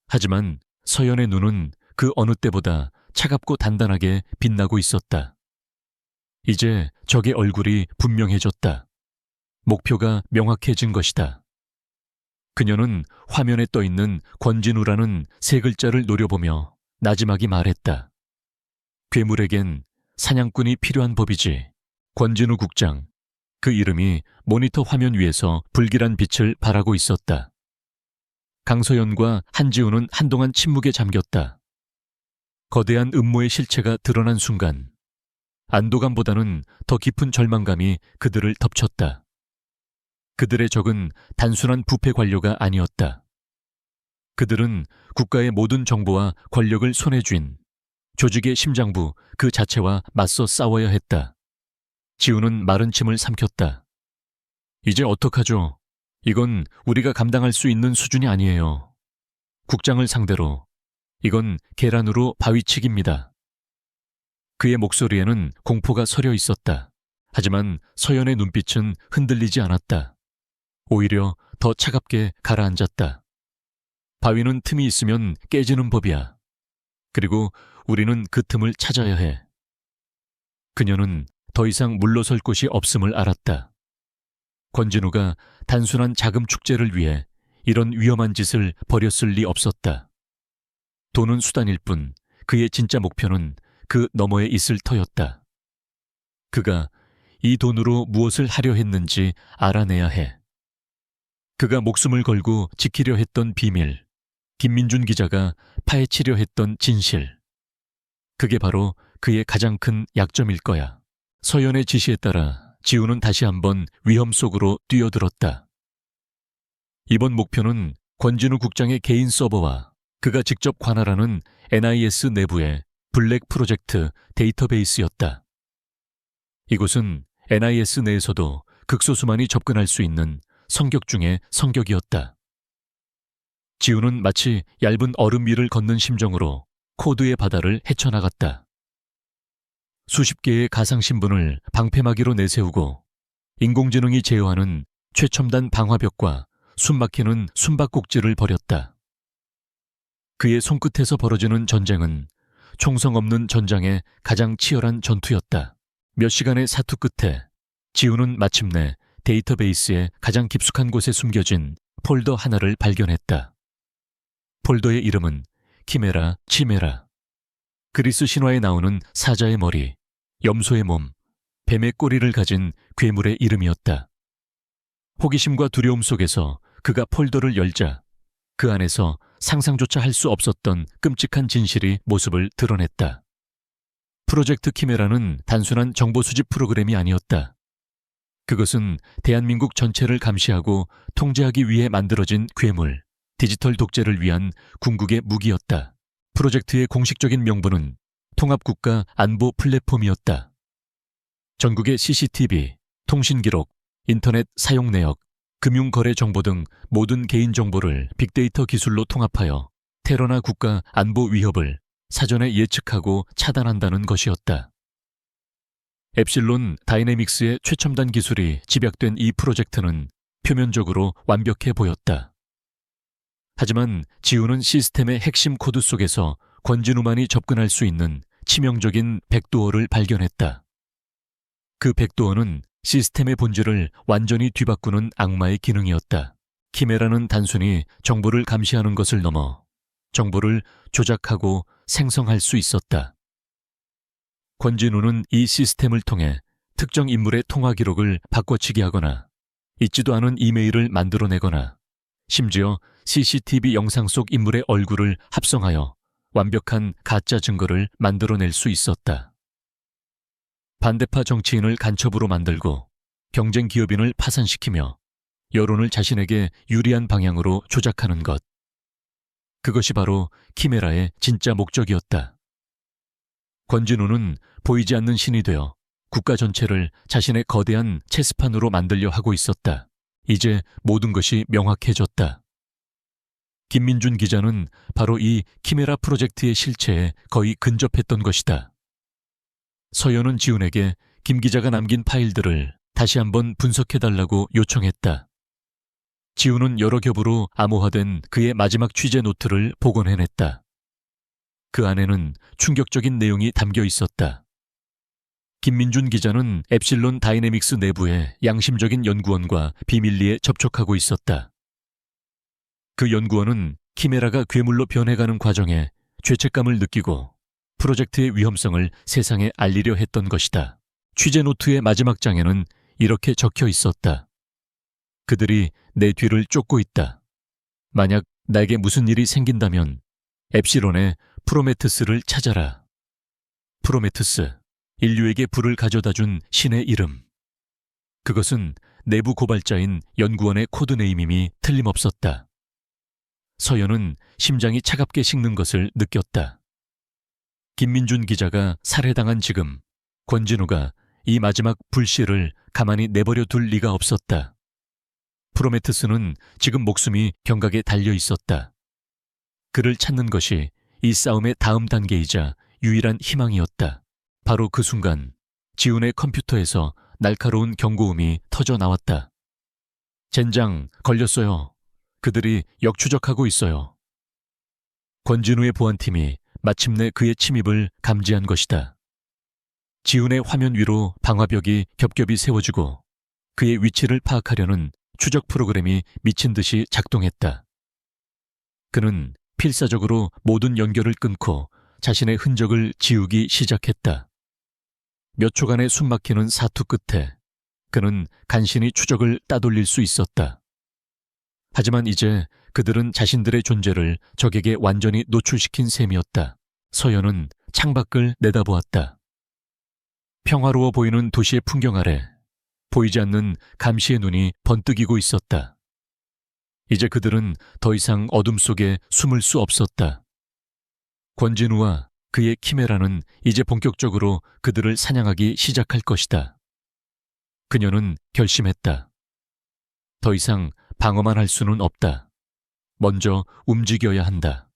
하지만 서연의 눈은 그 어느 때보다 차갑고 단단하게 빛나고 있었다. 이제 적의 얼굴이 분명해졌다. 목표가 명확해진 것이다. 그녀는 화면에 떠있는 권진우라는 세 글자를 노려보며 나지막이 말했다. 괴물에겐 사냥꾼이 필요한 법이지. 권진우 국장. 그 이름이 모니터 화면 위에서 불길한 빛을 발하고 있었다. 강서연과 한지훈은 한동안 침묵에 잠겼다. 거대한 음모의 실체가 드러난 순간 안도감보다는 더 깊은 절망감이 그들을 덮쳤다. 그들의 적은 단순한 부패 관료가 아니었다. 그들은 국가의 모든 정보와 권력을 손에 쥔 조직의 심장부 그 자체와 맞서 싸워야 했다. 지훈은 마른 침을 삼켰다. 이제 어떡하죠? 이건 우리가 감당할 수 있는 수준이 아니에요. 국장을 상대로 이건 계란으로 바위치기입니다. 그의 목소리에는 공포가 서려 있었다. 하지만 서연의 눈빛은 흔들리지 않았다. 오히려 더 차갑게 가라앉았다. 바위는 틈이 있으면 깨지는 법이야. 그리고 우리는 그 틈을 찾아야 해. 그녀는 더 이상 물러설 곳이 없음을 알았다. 권진우가 단순한 자금 축제를 위해 이런 위험한 짓을 벌였을 리 없었다. 돈은 수단일 뿐 그의 진짜 목표는 그 너머에 있을 터였다. 그가 이 돈으로 무엇을 하려 했는지 알아내야 해. 그가 목숨을 걸고 지키려 했던 비밀, 김민준 기자가 파헤치려 했던 진실. 그게 바로 그의 가장 큰 약점일 거야. 서연의 지시에 따라 지훈은 다시 한번 위험 속으로 뛰어들었다. 이번 목표는 권진우 국장의 개인 서버와 그가 직접 관할하는 NIS 내부의 블랙 프로젝트 데이터베이스였다. 이곳은 NIS 내에서도 극소수만이 접근할 수 있는 성격 중의 성격이었다. 지우는 마치 얇은 얼음 위를 걷는 심정으로 코드의 바다를 헤쳐나갔다. 수십 개의 가상신분을 방패막이로 내세우고 인공지능이 제어하는 최첨단 방화벽과 숨막히는 숨바꼭질을 벌였다. 그의 손끝에서 벌어지는 전쟁은 총성 없는 전장의 가장 치열한 전투였다. 몇 시간의 사투 끝에 지우는 마침내 데이터베이스의 가장 깊숙한 곳에 숨겨진 폴더 하나를 발견했다. 폴더의 이름은 키메라 치메라. 그리스 신화에 나오는 사자의 머리, 염소의 몸, 뱀의 꼬리를 가진 괴물의 이름이었다. 호기심과 두려움 속에서 그가 폴더를 열자 그 안에서 상상조차 할 수 없었던 끔찍한 진실이 모습을 드러냈다. 프로젝트 키메라는 단순한 정보 수집 프로그램이 아니었다. 그것은 대한민국 전체를 감시하고 통제하기 위해 만들어진 괴물, 디지털 독재를 위한 궁극의 무기였다. 프로젝트의 공식적인 명분은 통합국가 안보 플랫폼이었다. 전국의 CCTV, 통신기록, 인터넷 사용 내역, 금융거래 정보 등 모든 개인정보를 빅데이터 기술로 통합하여 테러나 국가 안보 위협을 사전에 예측하고 차단한다는 것이었다. 엡실론 다이내믹스의 최첨단 기술이 집약된 이 프로젝트는 표면적으로 완벽해 보였다. 하지만 지우는 시스템의 핵심 코드 속에서 권진우만이 접근할 수 있는 치명적인 백도어를 발견했다. 그 백도어는 시스템의 본질을 완전히 뒤바꾸는 악마의 기능이었다. 키메라는 단순히 정보를 감시하는 것을 넘어 정보를 조작하고 생성할 수 있었다. 권진우는 이 시스템을 통해 특정 인물의 통화 기록을 바꿔치기 하거나 있지도 않은 이메일을 만들어내거나 심지어 CCTV 영상 속 인물의 얼굴을 합성하여 완벽한 가짜 증거를 만들어낼 수 있었다. 반대파 정치인을 간첩으로 만들고 경쟁 기업인을 파산시키며 여론을 자신에게 유리한 방향으로 조작하는 것. 그것이 바로 키메라의 진짜 목적이었다. 권진우는 보이지 않는 신이 되어 국가 전체를 자신의 거대한 체스판으로 만들려 하고 있었다. 이제 모든 것이 명확해졌다. 김민준 기자는 바로 이 키메라 프로젝트의 실체에 거의 근접했던 것이다. 서연은 지훈에게 김 기자가 남긴 파일들을 다시 한번 분석해달라고 요청했다. 지훈은 여러 겹으로 암호화된 그의 마지막 취재 노트를 복원해냈다. 그 안에는 충격적인 내용이 담겨 있었다. 김민준 기자는 엡실론 다이내믹스 내부의 양심적인 연구원과 비밀리에 접촉하고 있었다. 그 연구원은 키메라가 괴물로 변해가는 과정에 죄책감을 느끼고 프로젝트의 위험성을 세상에 알리려 했던 것이다. 취재 노트의 마지막 장에는 이렇게 적혀 있었다. 그들이 내 뒤를 쫓고 있다. 만약 나에게 무슨 일이 생긴다면 엡실론의 프로메테스를 찾아라. 프로메테스, 인류에게 불을 가져다준 신의 이름. 그것은 내부 고발자인 연구원의 코드네임임이 틀림없었다. 서연은 심장이 차갑게 식는 것을 느꼈다. 김민준 기자가 살해당한 지금 권진우가 이 마지막 불씨를 가만히 내버려 둘 리가 없었다. 프로메테스는 지금 목숨이 경각에 달려 있었다. 그를 찾는 것이 이 싸움의 다음 단계이자 유일한 희망이었다. 바로 그 순간 지훈의 컴퓨터에서 날카로운 경고음이 터져 나왔다. 젠장, 걸렸어요. 그들이 역추적하고 있어요. 권진우의 보안팀이 마침내 그의 침입을 감지한 것이다. 지훈의 화면 위로 방화벽이 겹겹이 세워지고 그의 위치를 파악하려는 추적 프로그램이 미친 듯이 작동했다. 그는 필사적으로 모든 연결을 끊고 자신의 흔적을 지우기 시작했다. 몇 초간의 숨막히는 사투 끝에 그는 간신히 추적을 따돌릴 수 있었다. 하지만 이제 그들은 자신들의 존재를 적에게 완전히 노출시킨 셈이었다. 서연은 창밖을 내다보았다. 평화로워 보이는 도시의 풍경 아래 보이지 않는 감시의 눈이 번뜩이고 있었다. 이제 그들은 더 이상 어둠 속에 숨을 수 없었다. 권진우와 그의 키메라는 이제 본격적으로 그들을 사냥하기 시작할 것이다. 그녀는 결심했다. 더 이상 방어만 할 수는 없다. 먼저 움직여야 한다.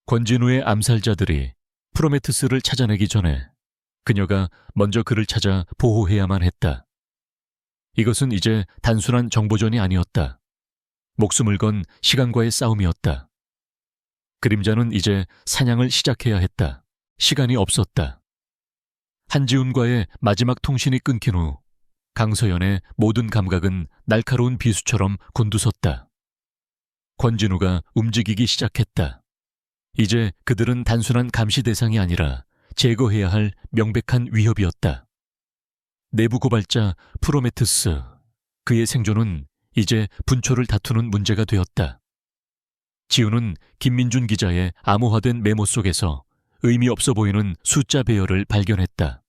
권진우의 암살자들이 프로메테스를 찾아내기 전에 그녀가 먼저 그를 찾아 보호해야만 했다. 이것은 이제 단순한 정보전이 아니었다. 목숨을 건 시간과의 싸움이었다. 그림자는 이제 사냥을 시작해야 했다. 시간이 없었다. 한지훈과의 마지막 통신이 끊긴 후 강서연의 모든 감각은 날카로운 비수처럼 곤두섰다. 권진우가 움직이기 시작했다. 이제 그들은 단순한 감시 대상이 아니라 제거해야 할 명백한 위협이었다. 내부 고발자 프로메테스, 그의 생존은 이제 분초를 다투는 문제가 되었다. 지우는 김민준 기자의 암호화된 메모 속에서 의미 없어 보이는 숫자 배열을 발견했다.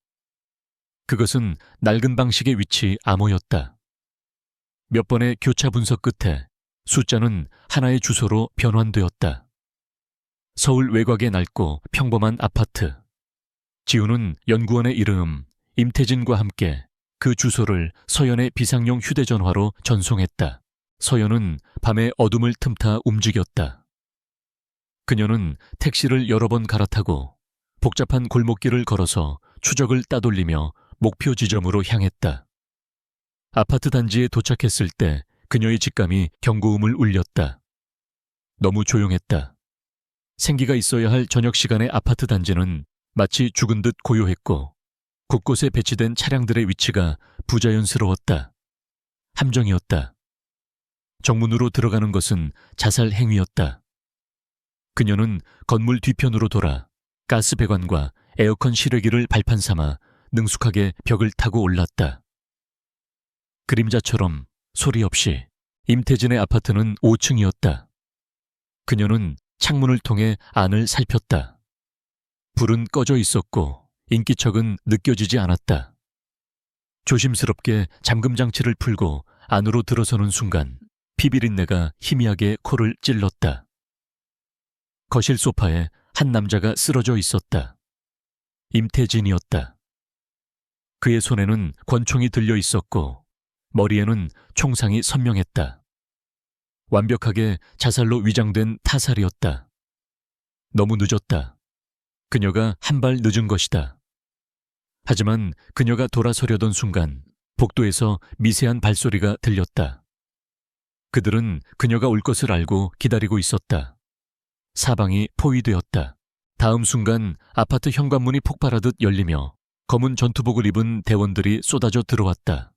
그것은 낡은 방식의 위치 암호였다. 몇 번의 교차 분석 끝에 숫자는 하나의 주소로 변환되었다. 서울 외곽의 낡고 평범한 아파트. 지우는 연구원의 이름 임태진과 함께 그 주소를 서연의 비상용 휴대전화로 전송했다. 서연은 밤의 어둠을 틈타 움직였다. 그녀는 택시를 여러 번 갈아타고 복잡한 골목길을 걸어서 추적을 따돌리며 목표 지점으로 향했다. 아파트 단지에 도착했을 때 그녀의 직감이 경고음을 울렸다. 너무 조용했다. 생기가 있어야 할 저녁 시간의 아파트 단지는 마치 죽은 듯 고요했고 곳곳에 배치된 차량들의 위치가 부자연스러웠다. 함정이었다. 정문으로 들어가는 것은 자살 행위였다. 그녀는 건물 뒤편으로 돌아 가스 배관과 에어컨 실외기를 발판 삼아 능숙하게 벽을 타고 올랐다. 그림자처럼 소리 없이 임태진의 아파트는 5층이었다. 그녀는 창문을 통해 안을 살폈다. 불은 꺼져 있었고 인기척은 느껴지지 않았다. 조심스럽게 잠금장치를 풀고 안으로 들어서는 순간 피비린내가 희미하게 코를 찔렀다. 거실 소파에 한 남자가 쓰러져 있었다. 임태진이었다. 그의 손에는 권총이 들려 있었고 머리에는 총상이 선명했다. 완벽하게 자살로 위장된 타살이었다. 너무 늦었다. 그녀가 한 발 늦은 것이다. 하지만 그녀가 돌아서려던 순간 복도에서 미세한 발소리가 들렸다. 그들은 그녀가 올 것을 알고 기다리고 있었다. 사방이 포위되었다. 다음 순간 아파트 현관문이 폭발하듯 열리며 검은 전투복을 입은 대원들이 쏟아져 들어왔다.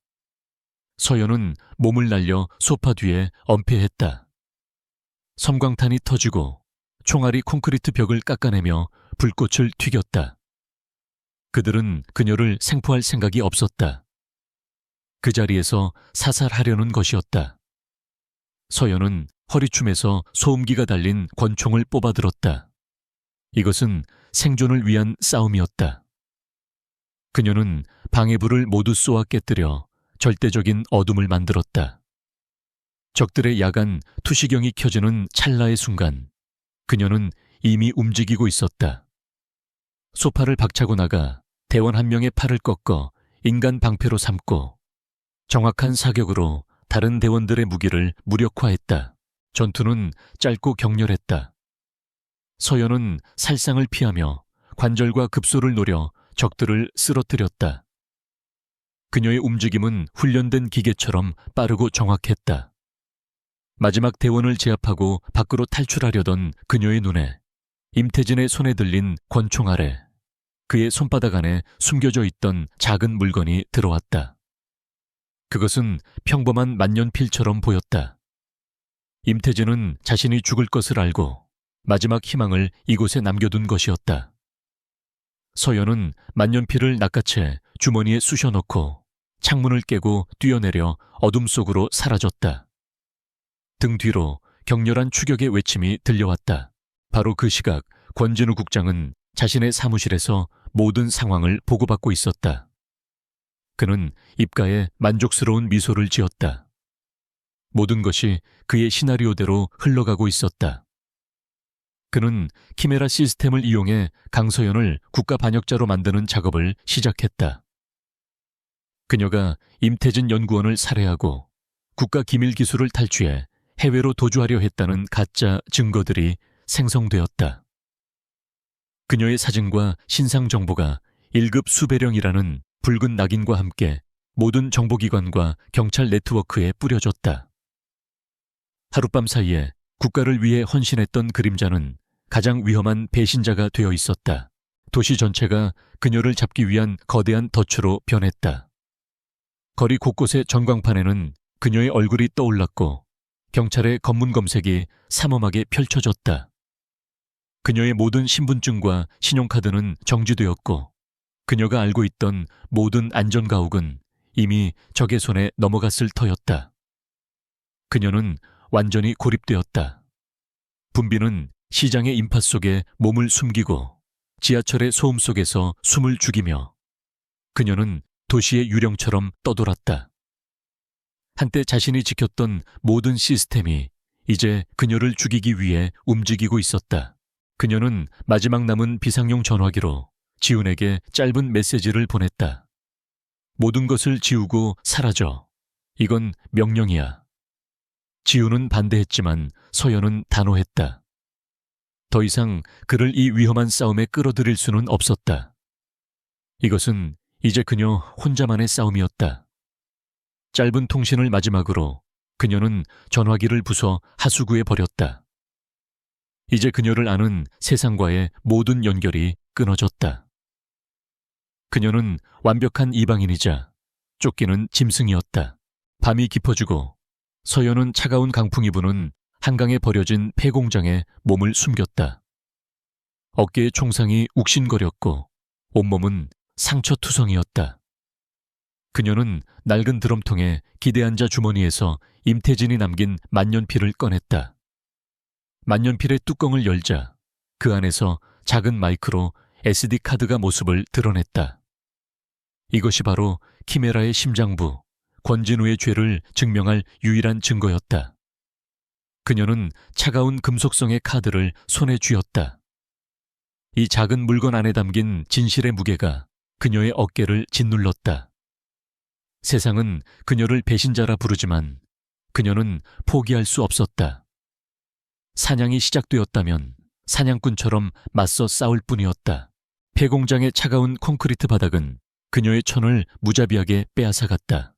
서연은 몸을 날려 소파 뒤에 엄폐했다. 섬광탄이 터지고 총알이 콘크리트 벽을 깎아내며 불꽃을 튀겼다. 그들은 그녀를 생포할 생각이 없었다. 그 자리에서 사살하려는 것이었다. 서연은 허리춤에서 소음기가 달린 권총을 뽑아들었다. 이것은 생존을 위한 싸움이었다. 그녀는 방해부를 모두 쏘아 깨뜨려 절대적인 어둠을 만들었다. 적들의 야간 투시경이 켜지는 찰나의 순간 그녀는 이미 움직이고 있었다. 소파를 박차고 나가 대원 한 명의 팔을 꺾어 인간 방패로 삼고 정확한 사격으로 다른 대원들의 무기를 무력화했다. 전투는 짧고 격렬했다. 서연은 살상을 피하며 관절과 급소를 노려 적들을 쓰러뜨렸다. 그녀의 움직임은 훈련된 기계처럼 빠르고 정확했다. 마지막 대원을 제압하고 밖으로 탈출하려던 그녀의 눈에 임태진의 손에 들린 권총 아래 그의 손바닥 안에 숨겨져 있던 작은 물건이 들어왔다. 그것은 평범한 만년필처럼 보였다. 임태진은 자신이 죽을 것을 알고 마지막 희망을 이곳에 남겨둔 것이었다. 서연은 만년필을 낚아채 주머니에 쑤셔넣고 창문을 깨고 뛰어내려 어둠 속으로 사라졌다. 등 뒤로 격렬한 추격의 외침이 들려왔다. 바로 그 시각 권진우 국장은 자신의 사무실에서 모든 상황을 보고받고 있었다. 그는 입가에 만족스러운 미소를 지었다. 모든 것이 그의 시나리오대로 흘러가고 있었다. 그는 키메라 시스템을 이용해 강서연을 국가 반역자로 만드는 작업을 시작했다. 그녀가 임태진 연구원을 살해하고 국가 기밀 기술을 탈취해 해외로 도주하려 했다는 가짜 증거들이 생성되었다. 그녀의 사진과 신상 정보가 1급 수배령이라는 붉은 낙인과 함께 모든 정보기관과 경찰 네트워크에 뿌려졌다. 하룻밤 사이에 국가를 위해 헌신했던 그림자는 가장 위험한 배신자가 되어 있었다. 도시 전체가 그녀를 잡기 위한 거대한 덫으로 변했다. 거리 곳곳의 전광판에는 그녀의 얼굴이 떠올랐고 경찰의 검문 검색이 삼엄하게 펼쳐졌다. 그녀의 모든 신분증과 신용카드는 정지되었고 그녀가 알고 있던 모든 안전가옥은 이미 적의 손에 넘어갔을 터였다. 그녀는 완전히 고립되었다. 분비는 시장의 인파 속에 몸을 숨기고 지하철의 소음 속에서 숨을 죽이며 그녀는 도시의 유령처럼 떠돌았다. 한때 자신이 지켰던 모든 시스템이 이제 그녀를 죽이기 위해 움직이고 있었다. 그녀는 마지막 남은 비상용 전화기로 지훈에게 짧은 메시지를 보냈다. 모든 것을 지우고 사라져. 이건 명령이야. 지훈은 반대했지만 서연은 단호했다. 더 이상 그를 이 위험한 싸움에 끌어들일 수는 없었다. 이것은 이제 그녀 혼자만의 싸움이었다. 짧은 통신을 마지막으로 그녀는 전화기를 부숴 하수구에 버렸다. 이제 그녀를 아는 세상과의 모든 연결이 끊어졌다. 그녀는 완벽한 이방인이자 쫓기는 짐승이었다. 밤이 깊어지고 서연은 차가운 강풍이 부는 한강에 버려진 폐공장에 몸을 숨겼다. 어깨에 총상이 욱신거렸고 온몸은 상처투성이었다. 그녀는 낡은 드럼통에 기대앉아 주머니에서 임태진이 남긴 만년필을 꺼냈다. 만년필의 뚜껑을 열자 그 안에서 작은 마이크로 SD카드가 모습을 드러냈다. 이것이 바로 키메라의 심장부, 권진우의 죄를 증명할 유일한 증거였다. 그녀는 차가운 금속성의 카드를 손에 쥐었다. 이 작은 물건 안에 담긴 진실의 무게가 그녀의 어깨를 짓눌렀다. 세상은 그녀를 배신자라 부르지만 그녀는 포기할 수 없었다. 사냥이 시작되었다면 사냥꾼처럼 맞서 싸울 뿐이었다. 폐공장의 차가운 콘크리트 바닥은 그녀의 천을 무자비하게 빼앗아갔다.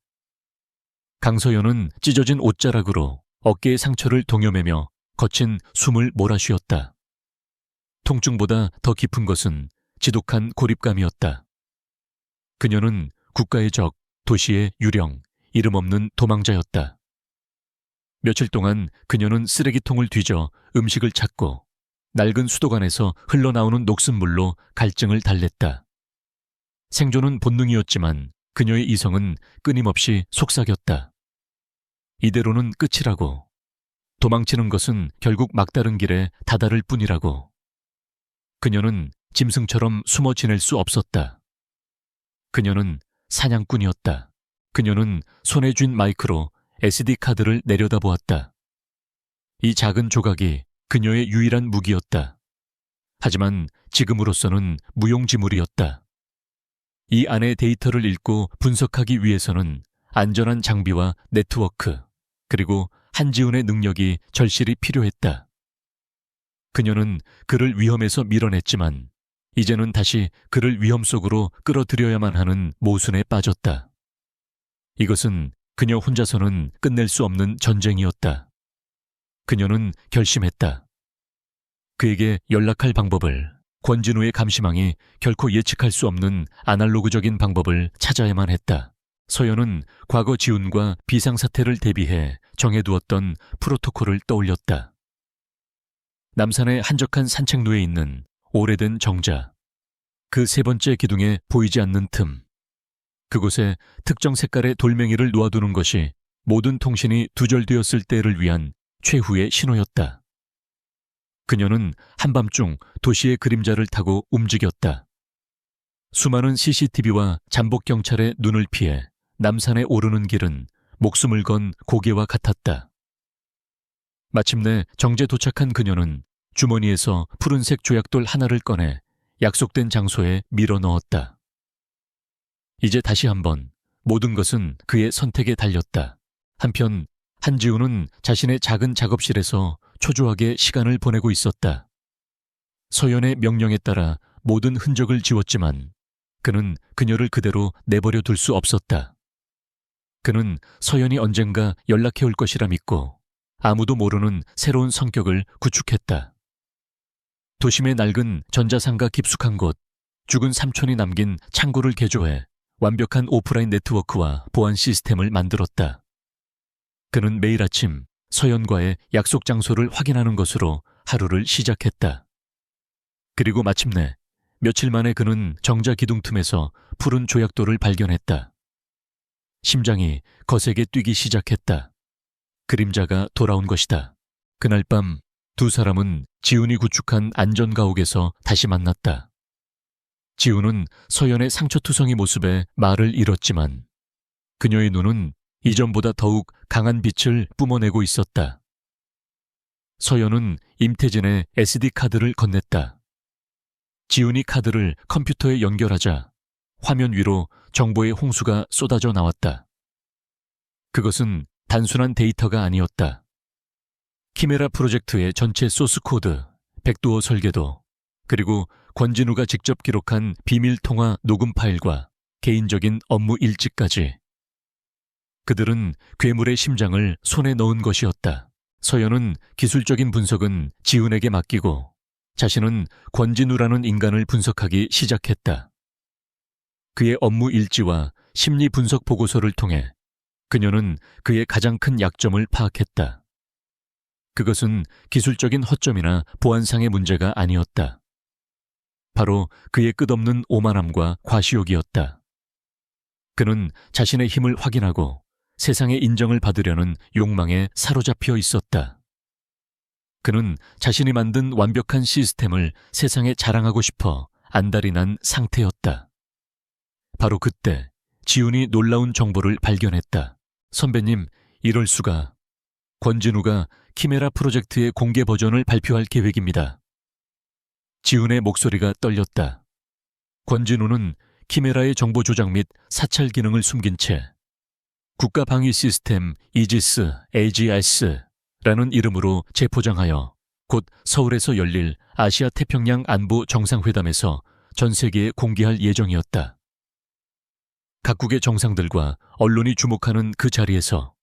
강서연은 찢어진 옷자락으로 어깨의 상처를 동여매며 거친 숨을 몰아쉬었다. 통증보다 더 깊은 것은 지독한 고립감이었다. 그녀는 국가의 적, 도시의 유령, 이름 없는 도망자였다. 며칠 동안 그녀는 쓰레기통을 뒤져 음식을 찾고 낡은 수도관에서 흘러나오는 녹슨물로 갈증을 달랬다. 생존은 본능이었지만 그녀의 이성은 끊임없이 속삭였다. 이대로는 끝이라고. 도망치는 것은 결국 막다른 길에 다다를 뿐이라고. 그녀는 짐승처럼 숨어 지낼 수 없었다. 그녀는 사냥꾼이었다. 그녀는 손에 쥔 마이크로 SD카드를 내려다보았다. 이 작은 조각이 그녀의 유일한 무기였다. 하지만 지금으로서는 무용지물이었다. 이 안의 데이터를 읽고 분석하기 위해서는 안전한 장비와 네트워크, 그리고 한지훈의 능력이 절실히 필요했다. 그녀는 그를 위험에서 밀어냈지만 이제는 다시 그를 위험 속으로 끌어들여야만 하는 모순에 빠졌다. 이것은 그녀 혼자서는 끝낼 수 없는 전쟁이었다. 그녀는 결심했다. 그에게 연락할 방법을, 권진우의 감시망이 결코 예측할 수 없는 아날로그적인 방법을 찾아야만 했다. 서연은 과거 지훈과 비상사태를 대비해 정해두었던 프로토콜을 떠올렸다. 남산의 한적한 산책로에 있는 오래된 정자, 그 세 번째 기둥에 보이지 않는 틈, 그곳에 특정 색깔의 돌멩이를 놓아두는 것이 모든 통신이 두절되었을 때를 위한 최후의 신호였다. 그녀는 한밤중 도시의 그림자를 타고 움직였다. 수많은 CCTV와 잠복경찰의 눈을 피해 남산에 오르는 길은 목숨을 건 고개와 같았다. 마침내 정제 도착한 그녀는 주머니에서 푸른색 조약돌 하나를 꺼내 약속된 장소에 밀어 넣었다. 이제 다시 한번 모든 것은 그의 선택에 달렸다. 한편 한지우는 자신의 작은 작업실에서 초조하게 시간을 보내고 있었다. 서연의 명령에 따라 모든 흔적을 지웠지만 그는 그녀를 그대로 내버려 둘 수 없었다. 그는 서연이 언젠가 연락해 올 것이라 믿고 아무도 모르는 새로운 성격을 구축했다. 도심의 낡은 전자상가 깊숙한 곳, 죽은 삼촌이 남긴 창고를 개조해 완벽한 오프라인 네트워크와 보안 시스템을 만들었다. 그는 매일 아침 서연과의 약속 장소를 확인하는 것으로 하루를 시작했다. 그리고 마침내 며칠 만에 그는 정자 기둥 틈에서 푸른 조약돌을 발견했다. 심장이 거세게 뛰기 시작했다. 그림자가 돌아온 것이다. 그날 밤 두 사람은 지훈이 구축한 안전가옥에서 다시 만났다. 지훈은 서연의 상처투성이 모습에 말을 잃었지만 그녀의 눈은 이전보다 더욱 강한 빛을 뿜어내고 있었다. 서연은 임태진의 SD카드를 건넸다. 지훈이 카드를 컴퓨터에 연결하자 화면 위로 정보의 홍수가 쏟아져 나왔다. 그것은 단순한 데이터가 아니었다. 키메라 프로젝트의 전체 소스코드, 백도어 설계도, 그리고 권진우가 직접 기록한 비밀 통화 녹음 파일과 개인적인 업무 일지까지. 그들은 괴물의 심장을 손에 넣은 것이었다. 서연은 기술적인 분석은 지훈에게 맡기고 자신은 권진우라는 인간을 분석하기 시작했다. 그의 업무 일지와 심리 분석 보고서를 통해 그녀는 그의 가장 큰 약점을 파악했다. 그것은 기술적인 허점이나 보안상의 문제가 아니었다. 바로 그의 끝없는 오만함과 과시욕이었다. 그는 자신의 힘을 확인하고 세상의 인정을 받으려는 욕망에 사로잡혀 있었다. 그는 자신이 만든 완벽한 시스템을 세상에 자랑하고 싶어 안달이 난 상태였다. 바로 그때 지훈이 놀라운 정보를 발견했다. 선배님, 이럴 수가. 권진우가 키메라 프로젝트의 공개 버전을 발표할 계획입니다. 지훈의 목소리가 떨렸다. 권진우는 키메라의 정보 조작 및 사찰 기능을 숨긴 채 국가방위 시스템 이지스 AGS라는 이름으로 재포장하여 곧 서울에서 열릴 아시아 태평양 안보 정상회담에서 전 세계에 공개할 예정이었다. 각국의 정상들과 언론이 주목하는 그 자리에서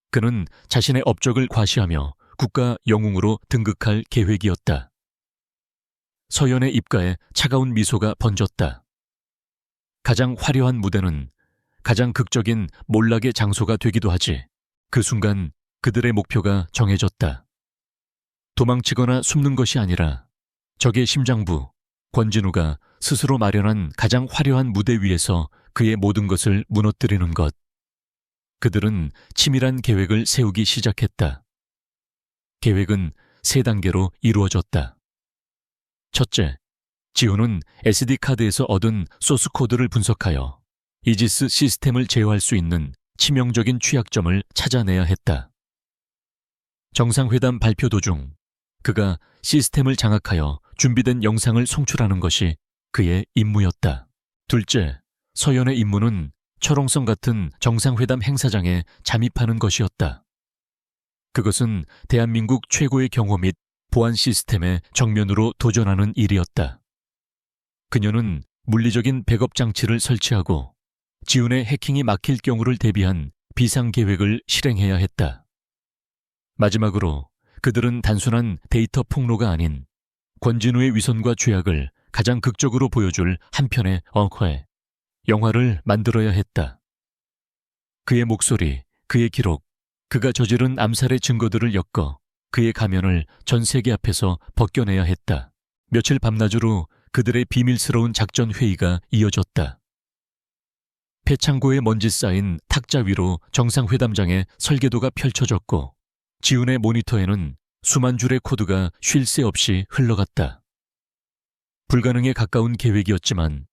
그는 자신의 업적을 과시하며 국가 영웅으로 등극할 계획이었다. 서연의 입가에 차가운 미소가 번졌다. 가장 화려한 무대는 가장 극적인 몰락의 장소가 되기도 하지. 그 순간 그들의 목표가 정해졌다. 도망치거나 숨는 것이 아니라 적의 심장부, 권진우가 스스로 마련한 가장 화려한 무대 위에서 그의 모든 것을 무너뜨리는 것. 그들은 치밀한 계획을 세우기 시작했다. 계획은 3단계로 이루어졌다. 첫째, 지훈은 SD카드에서 얻은 소스코드를 분석하여 이지스 시스템을 제어할 수 있는 치명적인 취약점을 찾아내야 했다. 정상회담 발표 도중 그가 시스템을 장악하여 준비된 영상을 송출하는 것이 그의 임무였다. 둘째, 서연의 임무는 철옹성 같은 정상회담 행사장에 잠입하는 것이었다. 그것은 대한민국 최고의 경호 및 보안 시스템에 정면으로 도전하는 일이었다. 그녀는 물리적인 백업 장치를 설치하고 지훈의 해킹이 막힐 경우를 대비한 비상계획을 실행해야 했다. 마지막으로 그들은 단순한 데이터 폭로가 아닌 권진우의 위선과 죄악을 가장 극적으로 보여줄 한 편의 영화를 만들어야 했다. 그의 목소리, 그의 기록, 그가 저지른 암살의 증거들을 엮어 그의 가면을 전 세계 앞에서 벗겨내야 했다. 며칠 밤낮으로 그들의 비밀스러운 작전 회의가 이어졌다. 폐창고에 먼지 쌓인 탁자 위로 정상회담장의 설계도가 펼쳐졌고 지훈의 모니터에는 수만 줄의 코드가 쉴 새 없이 흘러갔다. 불가능에 가까운 계획이었지만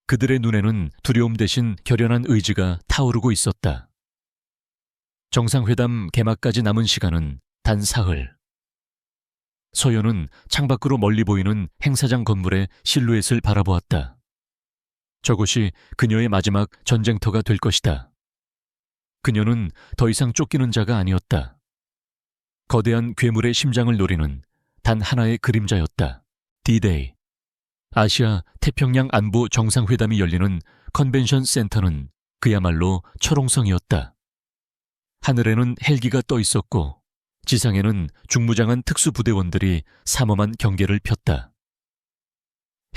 그들의 눈에는 두려움 대신 결연한 의지가 타오르고 있었다. 정상회담 개막까지 남은 시간은 단 사흘. 서연은 창밖으로 멀리 보이는 행사장 건물의 실루엣을 바라보았다. 저곳이 그녀의 마지막 전쟁터가 될 것이다. 그녀는 더 이상 쫓기는 자가 아니었다. 거대한 괴물의 심장을 노리는 단 하나의 그림자였다. D-Day. 아시아 태평양 안보 정상회담이 열리는 컨벤션 센터는 그야말로 철옹성이었다. 하늘에는 헬기가 떠 있었고 지상에는 중무장한 특수부대원들이 삼엄한 경계를 폈다.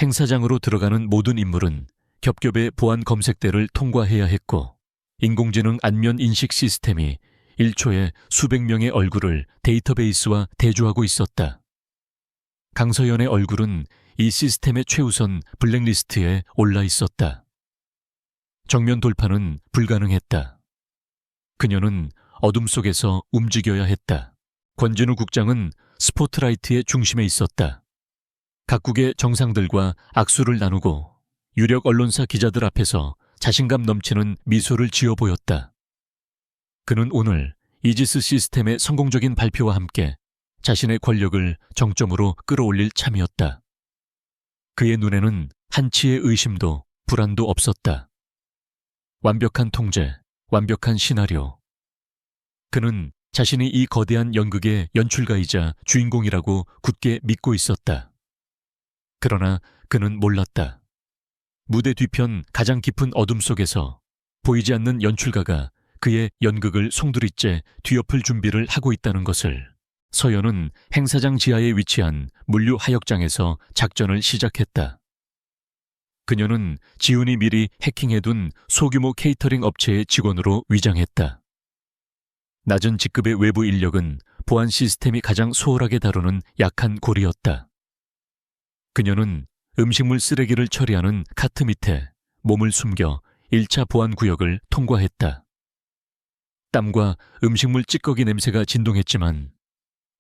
행사장으로 들어가는 모든 인물은 겹겹의 보안 검색대를 통과해야 했고 인공지능 안면 인식 시스템이 1초에 수백 명의 얼굴을 데이터베이스와 대조하고 있었다. 강서연의 얼굴은 이 시스템의 최우선 블랙리스트에 올라 있었다. 정면 돌파는 불가능했다. 그녀는 어둠 속에서 움직여야 했다. 권진우 국장은 스포트라이트의 중심에 있었다. 각국의 정상들과 악수를 나누고 유력 언론사 기자들 앞에서 자신감 넘치는 미소를 지어 보였다. 그는 오늘 이지스 시스템의 성공적인 발표와 함께 자신의 권력을 정점으로 끌어올릴 참이었다. 그의 눈에는 한치의 의심도 불안도 없었다. 완벽한 통제, 완벽한 시나리오. 그는 자신이 이 거대한 연극의 연출가이자 주인공이라고 굳게 믿고 있었다. 그러나 그는 몰랐다. 무대 뒤편 가장 깊은 어둠 속에서 보이지 않는 연출가가 그의 연극을 송두리째 뒤엎을 준비를 하고 있다는 것을. 서연은 행사장 지하에 위치한 물류 하역장에서 작전을 시작했다. 그녀는 지훈이 미리 해킹해둔 소규모 케이터링 업체의 직원으로 위장했다. 낮은 직급의 외부 인력은 보안 시스템이 가장 소홀하게 다루는 약한 고리였다. 그녀는 음식물 쓰레기를 처리하는 카트 밑에 몸을 숨겨 1차 보안 구역을 통과했다. 땀과 음식물 찌꺼기 냄새가 진동했지만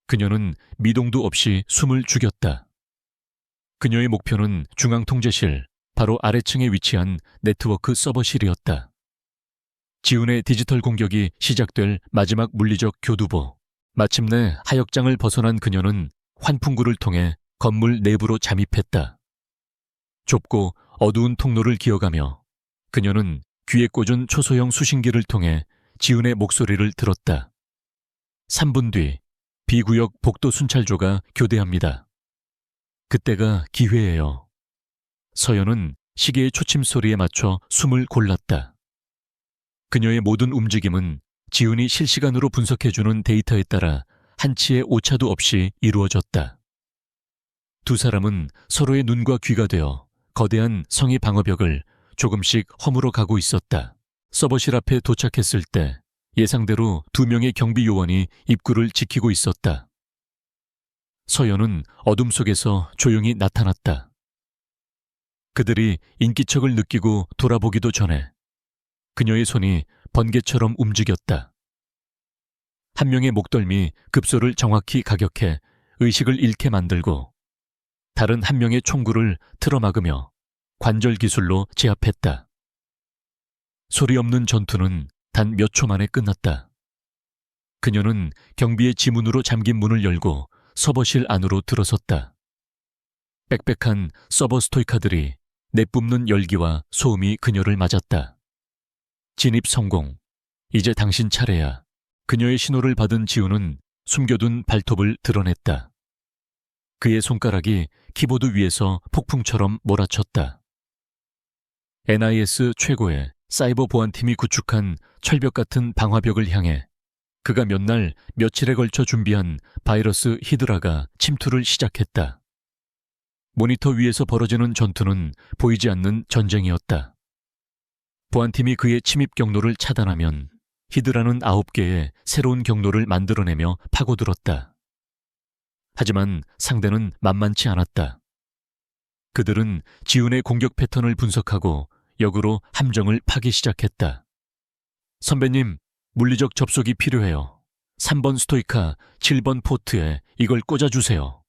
그녀는 미동도 없이 숨을 죽였다. 그녀의 목표는 중앙통제실, 바로 아래층에 위치한 네트워크 서버실이었다. 지훈의 디지털 공격이 시작될 마지막 물리적 교두보. 마침내 하역장을 벗어난 그녀는 환풍구를 통해 건물 내부로 잠입했다. 좁고 어두운 통로를 기어가며 그녀는 귀에 꽂은 초소형 수신기를 통해 지훈의 목소리를 들었다. 3분 뒤 B구역 복도 순찰조가 교대합니다. 그때가 기회예요. 서연은 시계의 초침 소리에 맞춰 숨을 골랐다. 그녀의 모든 움직임은 지훈이 실시간으로 분석해주는 데이터에 따라 한치의 오차도 없이 이루어졌다. 두 사람은 서로의 눈과 귀가 되어 거대한 성의 방어벽을 조금씩 허물어 가고 있었다. 서버실 앞에 도착했을 때 예상대로 2명의 경비 요원이 입구를 지키고 있었다. 서연은 어둠 속에서 조용히 나타났다. 그들이 인기척을 느끼고 돌아보기도 전에 그녀의 손이 번개처럼 움직였다. 한 명의 목덜미 급소를 정확히 가격해 의식을 잃게 만들고 다른 한 명의 총구를 틀어막으며 관절 기술로 제압했다. 소리 없는 전투는 단 몇 초 만에 끝났다. 그녀는 경비의 지문으로 잠긴 문을 열고 서버실 안으로 들어섰다. 빽빽한 서버 스토이카들이 내뿜는 열기와 소음이 그녀를 맞았다. 진입 성공. 이제 당신 차례야. 그녀의 신호를 받은 지훈은 숨겨둔 발톱을 드러냈다. 그의 손가락이 키보드 위에서 폭풍처럼 몰아쳤다. NIS 최고의 사이버 보안팀이 구축한 철벽 같은 방화벽을 향해 그가 몇 날 며칠에 걸쳐 준비한 바이러스 히드라가 침투를 시작했다. 모니터 위에서 벌어지는 전투는 보이지 않는 전쟁이었다. 보안팀이 그의 침입 경로를 차단하면 히드라는 9개의 새로운 경로를 만들어내며 파고들었다. 하지만 상대는 만만치 않았다. 그들은 지훈의 공격 패턴을 분석하고 역으로 함정을 파기 시작했다. 선배님, 물리적 접속이 필요해요. 3번 스토이카, 7번 포트에 이걸 꽂아주세요.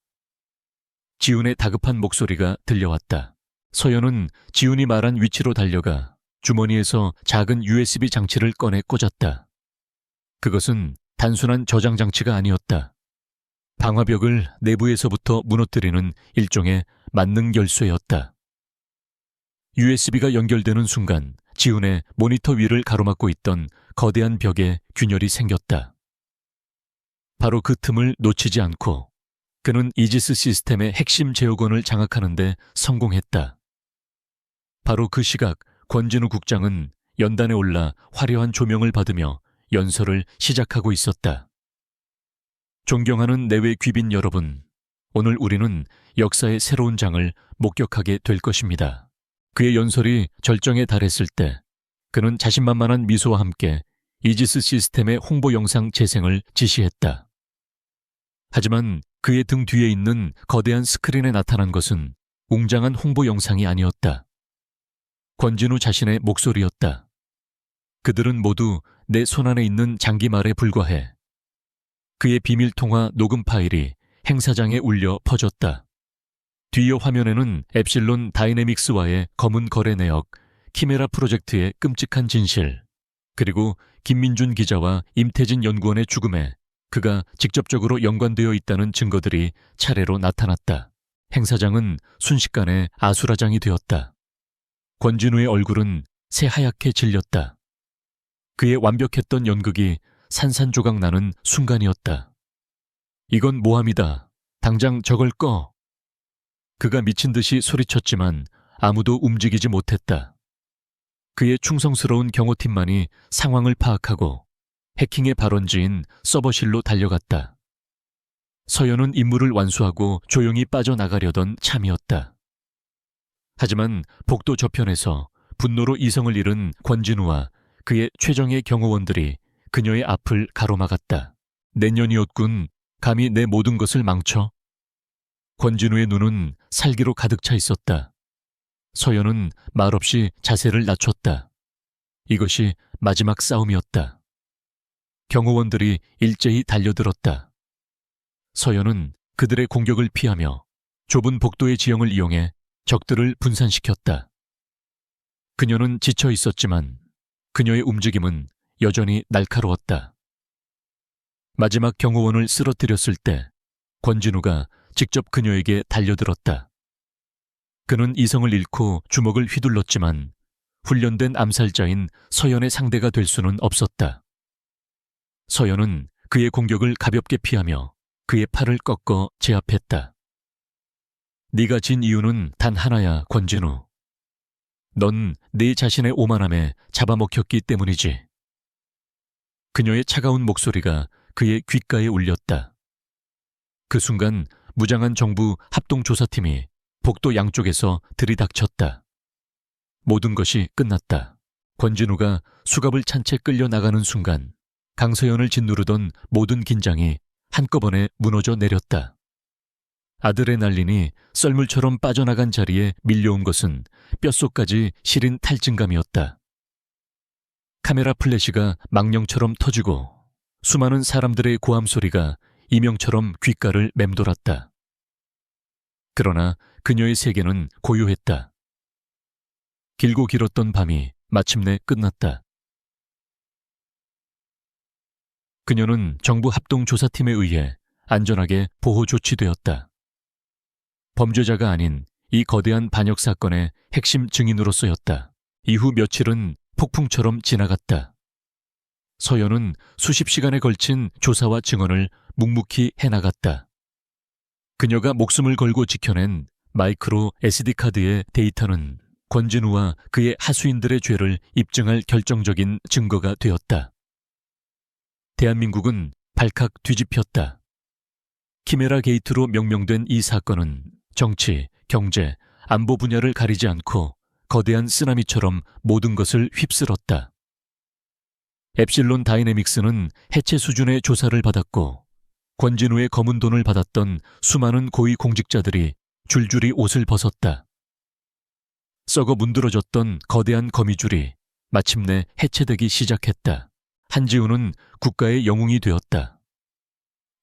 지훈의 다급한 목소리가 들려왔다. 서연은 지훈이 말한 위치로 달려가 주머니에서 작은 USB 장치를 꺼내 꽂았다. 그것은 단순한 저장 장치가 아니었다. 방화벽을 내부에서부터 무너뜨리는 일종의 만능 열쇠였다. USB가 연결되는 순간 지훈의 모니터 위를 가로막고 있던 거대한 벽에 균열이 생겼다. 바로 그 틈을 놓치지 않고 그는 이지스 시스템의 핵심 제어권을 장악하는 데 성공했다. 바로 그 시각 권진우 국장은 연단에 올라 화려한 조명을 받으며 연설을 시작하고 있었다. 존경하는 내외 귀빈 여러분, 오늘 우리는 역사의 새로운 장을 목격하게 될 것입니다. 그의 연설이 절정에 달했을 때 그는 자신만만한 미소와 함께 이지스 시스템의 홍보 영상 재생을 지시했다. 하지만 그의 등 뒤에 있는 거대한 스크린에 나타난 것은 웅장한 홍보 영상이 아니었다. 권진우 자신의 목소리였다. 그들은 모두 내 손안에 있는 장기말에 불과해. 그의 비밀통화 녹음 파일이 행사장에 울려 퍼졌다. 뒤이어 화면에는 엡실론 다이내믹스와의 검은 거래 내역, 키메라 프로젝트의 끔찍한 진실, 그리고 김민준 기자와 임태진 연구원의 죽음에 그가 직접적으로 연관되어 있다는 증거들이 차례로 나타났다. 행사장은 순식간에 아수라장이 되었다. 권진우의 얼굴은 새하얗게 질렸다. 그의 완벽했던 연극이 산산조각 나는 순간이었다. 이건 모함이다. 당장 저걸 꺼. 그가 미친 듯이 소리쳤지만 아무도 움직이지 못했다. 그의 충성스러운 경호팀만이 상황을 파악하고 해킹의 발원지인 서버실로 달려갔다. 서연은 임무를 완수하고 조용히 빠져나가려던 참이었다. 하지만 복도 저편에서 분노로 이성을 잃은 권진우와 그의 최정예 경호원들이 그녀의 앞을 가로막았다. 내년이었군. 감히 내 모든 것을 망쳐? 권진우의 눈은 살기로 가득 차 있었다. 서연은 말없이 자세를 낮췄다. 이것이 마지막 싸움이었다. 경호원들이 일제히 달려들었다. 서연은 그들의 공격을 피하며 좁은 복도의 지형을 이용해 적들을 분산시켰다. 그녀는 지쳐 있었지만 그녀의 움직임은 여전히 날카로웠다. 마지막 경호원을 쓰러뜨렸을 때 권진우가 직접 그녀에게 달려들었다. 그는 이성을 잃고 주먹을 휘둘렀지만 훈련된 암살자인 서연의 상대가 될 수는 없었다. 서연은 그의 공격을 가볍게 피하며 그의 팔을 꺾어 제압했다. 네가 진 이유는 단 하나야, 권진우. 넌 네 자신의 오만함에 잡아먹혔기 때문이지. 그녀의 차가운 목소리가 그의 귓가에 울렸다. 그 순간 무장한 정부 합동조사팀이 복도 양쪽에서 들이닥쳤다. 모든 것이 끝났다. 권진우가 수갑을 찬 채 끌려 나가는 순간 강서연을 짓누르던 모든 긴장이 한꺼번에 무너져 내렸다. 아드레날린이 썰물처럼 빠져나간 자리에 밀려온 것은 뼛속까지 시린 탈진감이었다. 카메라 플래시가 망령처럼 터지고 수많은 사람들의 고함 소리가 이명처럼 귓가를 맴돌았다. 그러나 그녀의 세계는 고요했다. 길고 길었던 밤이 마침내 끝났다. 그녀는 정부 합동조사팀에 의해 안전하게 보호 조치되었다. 범죄자가 아닌 이 거대한 반역 사건의 핵심 증인으로서였다. 이후 며칠은 폭풍처럼 지나갔다. 서연은 수십 시간에 걸친 조사와 증언을 묵묵히 해나갔다. 그녀가 목숨을 걸고 지켜낸 마이크로 SD카드의 데이터는 권진우와 그의 하수인들의 죄를 입증할 결정적인 증거가 되었다. 대한민국은 발칵 뒤집혔다. 키메라 게이트로 명명된 이 사건은 정치, 경제, 안보 분야를 가리지 않고 거대한 쓰나미처럼 모든 것을 휩쓸었다. 엡실론 다이내믹스는 해체 수준의 조사를 받았고 권진우의 검은 돈을 받았던 수많은 고위 공직자들이 줄줄이 옷을 벗었다. 썩어 문드러졌던 거대한 거미줄이 마침내 해체되기 시작했다. 한지우는 국가의 영웅이 되었다.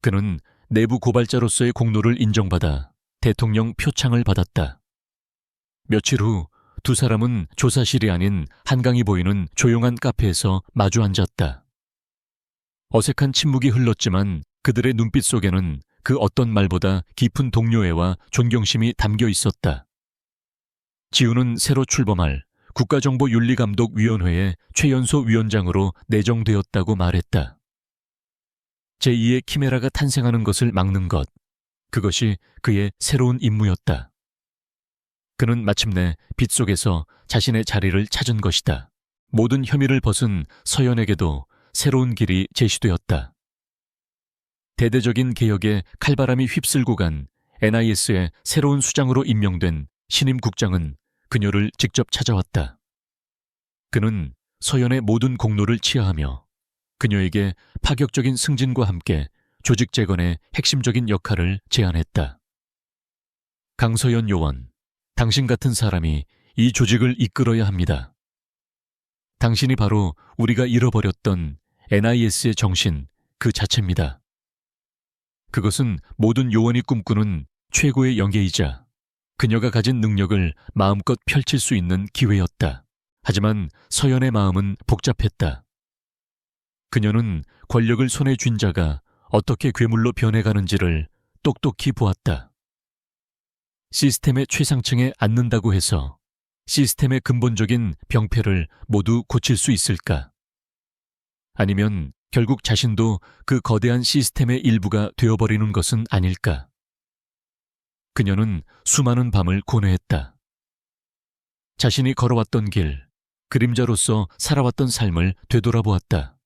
그는 내부 고발자로서의 공로를 인정받아 대통령 표창을 받았다. 며칠 후 두 사람은 조사실이 아닌 한강이 보이는 조용한 카페에서 마주 앉았다. 어색한 침묵이 흘렀지만 그들의 눈빛 속에는 그 어떤 말보다 깊은 동료애와 존경심이 담겨 있었다. 지우는 새로 출범할 국가정보윤리감독위원회의 최연소 위원장으로 내정되었다고 말했다. 제2의 키메라가 탄생하는 것을 막는 것, 그것이 그의 새로운 임무였다. 그는 마침내 빛 속에서 자신의 자리를 찾은 것이다. 모든 혐의를 벗은 서연에게도 새로운 길이 제시되었다. 대대적인 개혁에 칼바람이 휩쓸고 간 NIS의 새로운 수장으로 임명된 신임 국장은 그녀를 직접 찾아왔다. 그는 서연의 모든 공로를 치하하며 그녀에게 파격적인 승진과 함께 조직 재건의 핵심적인 역할을 제안했다. 강서연 요원, 당신 같은 사람이 이 조직을 이끌어야 합니다. 당신이 바로 우리가 잃어버렸던 NIS의 정신 그 자체입니다. 그것은 모든 요원이 꿈꾸는 최고의 영예이자 그녀가 가진 능력을 마음껏 펼칠 수 있는 기회였다. 하지만 서연의 마음은 복잡했다. 그녀는 권력을 손에 쥔 자가 어떻게 괴물로 변해가는지를 똑똑히 보았다. 시스템의 최상층에 앉는다고 해서 시스템의 근본적인 병폐를 모두 고칠 수 있을까? 아니면 결국 자신도 그 거대한 시스템의 일부가 되어버리는 것은 아닐까? 그녀는 수많은 밤을 고뇌했다. 자신이 걸어왔던 길, 그림자로서 살아왔던 삶을 되돌아보았다.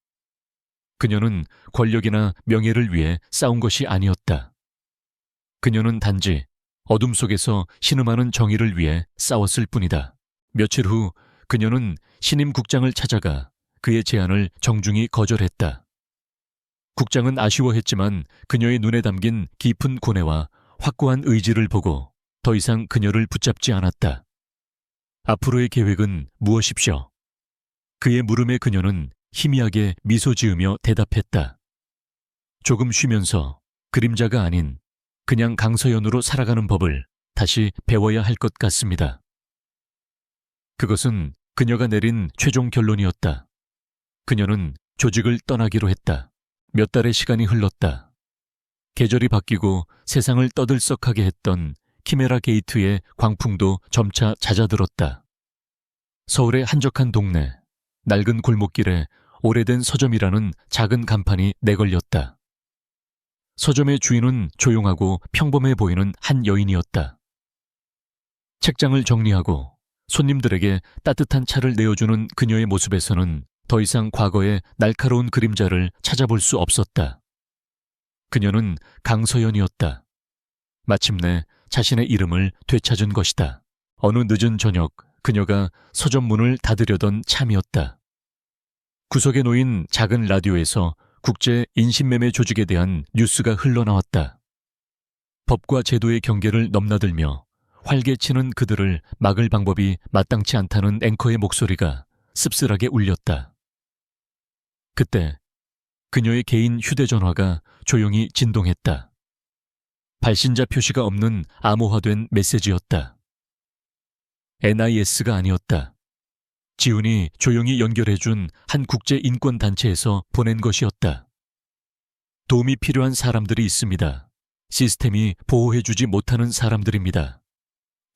그녀는 권력이나 명예를 위해 싸운 것이 아니었다. 그녀는 단지 어둠 속에서 신음하는 정의를 위해 싸웠을 뿐이다. 며칠 후 그녀는 신임 국장을 찾아가 그의 제안을 정중히 거절했다. 국장은 아쉬워했지만 그녀의 눈에 담긴 깊은 고뇌와 확고한 의지를 보고 더 이상 그녀를 붙잡지 않았다. 앞으로의 계획은 무엇입시오? 그의 물음에 그녀는 희미하게 미소 지으며 대답했다. 조금 쉬면서 그림자가 아닌 그냥 강서연으로 살아가는 법을 다시 배워야 할 것 같습니다. 그것은 그녀가 내린 최종 결론이었다. 그녀는 조직을 떠나기로 했다. 몇 달의 시간이 흘렀다. 계절이 바뀌고 세상을 떠들썩하게 했던 키메라 게이트의 광풍도 점차 잦아들었다. 서울의 한적한 동네, 낡은 골목길에 오래된 서점이라는 작은 간판이 내걸렸다. 서점의 주인은 조용하고 평범해 보이는 한 여인이었다. 책장을 정리하고 손님들에게 따뜻한 차를 내어주는 그녀의 모습에서는 더 이상 과거의 날카로운 그림자를 찾아볼 수 없었다. 그녀는 강서연이었다. 마침내 자신의 이름을 되찾은 것이다. 어느 늦은 저녁 그녀가 서점 문을 닫으려던 참이었다. 구석에 놓인 작은 라디오에서 국제 인신매매 조직에 대한 뉴스가 흘러나왔다. 법과 제도의 경계를 넘나들며 활개치는 그들을 막을 방법이 마땅치 않다는 앵커의 목소리가 씁쓸하게 울렸다. 그때 그녀의 개인 휴대전화가 조용히 진동했다. 발신자 표시가 없는 암호화된 메시지였다. NIS가 아니었다. 지훈이 조용히 연결해준 한 국제인권단체에서 보낸 것이었다. 도움이 필요한 사람들이 있습니다. 시스템이 보호해주지 못하는 사람들입니다.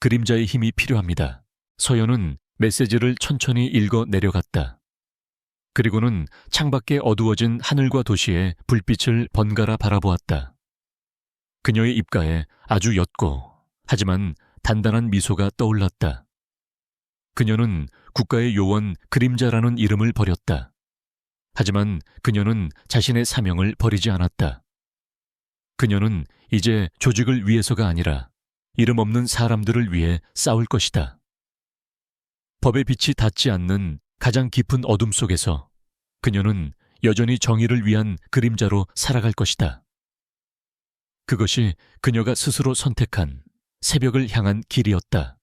그림자의 힘이 필요합니다. 서연은 메시지를 천천히 읽어 내려갔다. 그리고는 창밖에 어두워진 하늘과 도시의 불빛을 번갈아 바라보았다. 그녀의 입가에 아주 옅고 하지만 단단한 미소가 떠올랐다. 그녀는 국가의 요원 그림자라는 이름을 버렸다. 하지만 그녀는 자신의 사명을 버리지 않았다. 그녀는 이제 조직을 위해서가 아니라 이름 없는 사람들을 위해 싸울 것이다. 법의 빛이 닿지 않는 가장 깊은 어둠 속에서 그녀는 여전히 정의를 위한 그림자로 살아갈 것이다. 그것이 그녀가 스스로 선택한 새벽을 향한 길이었다.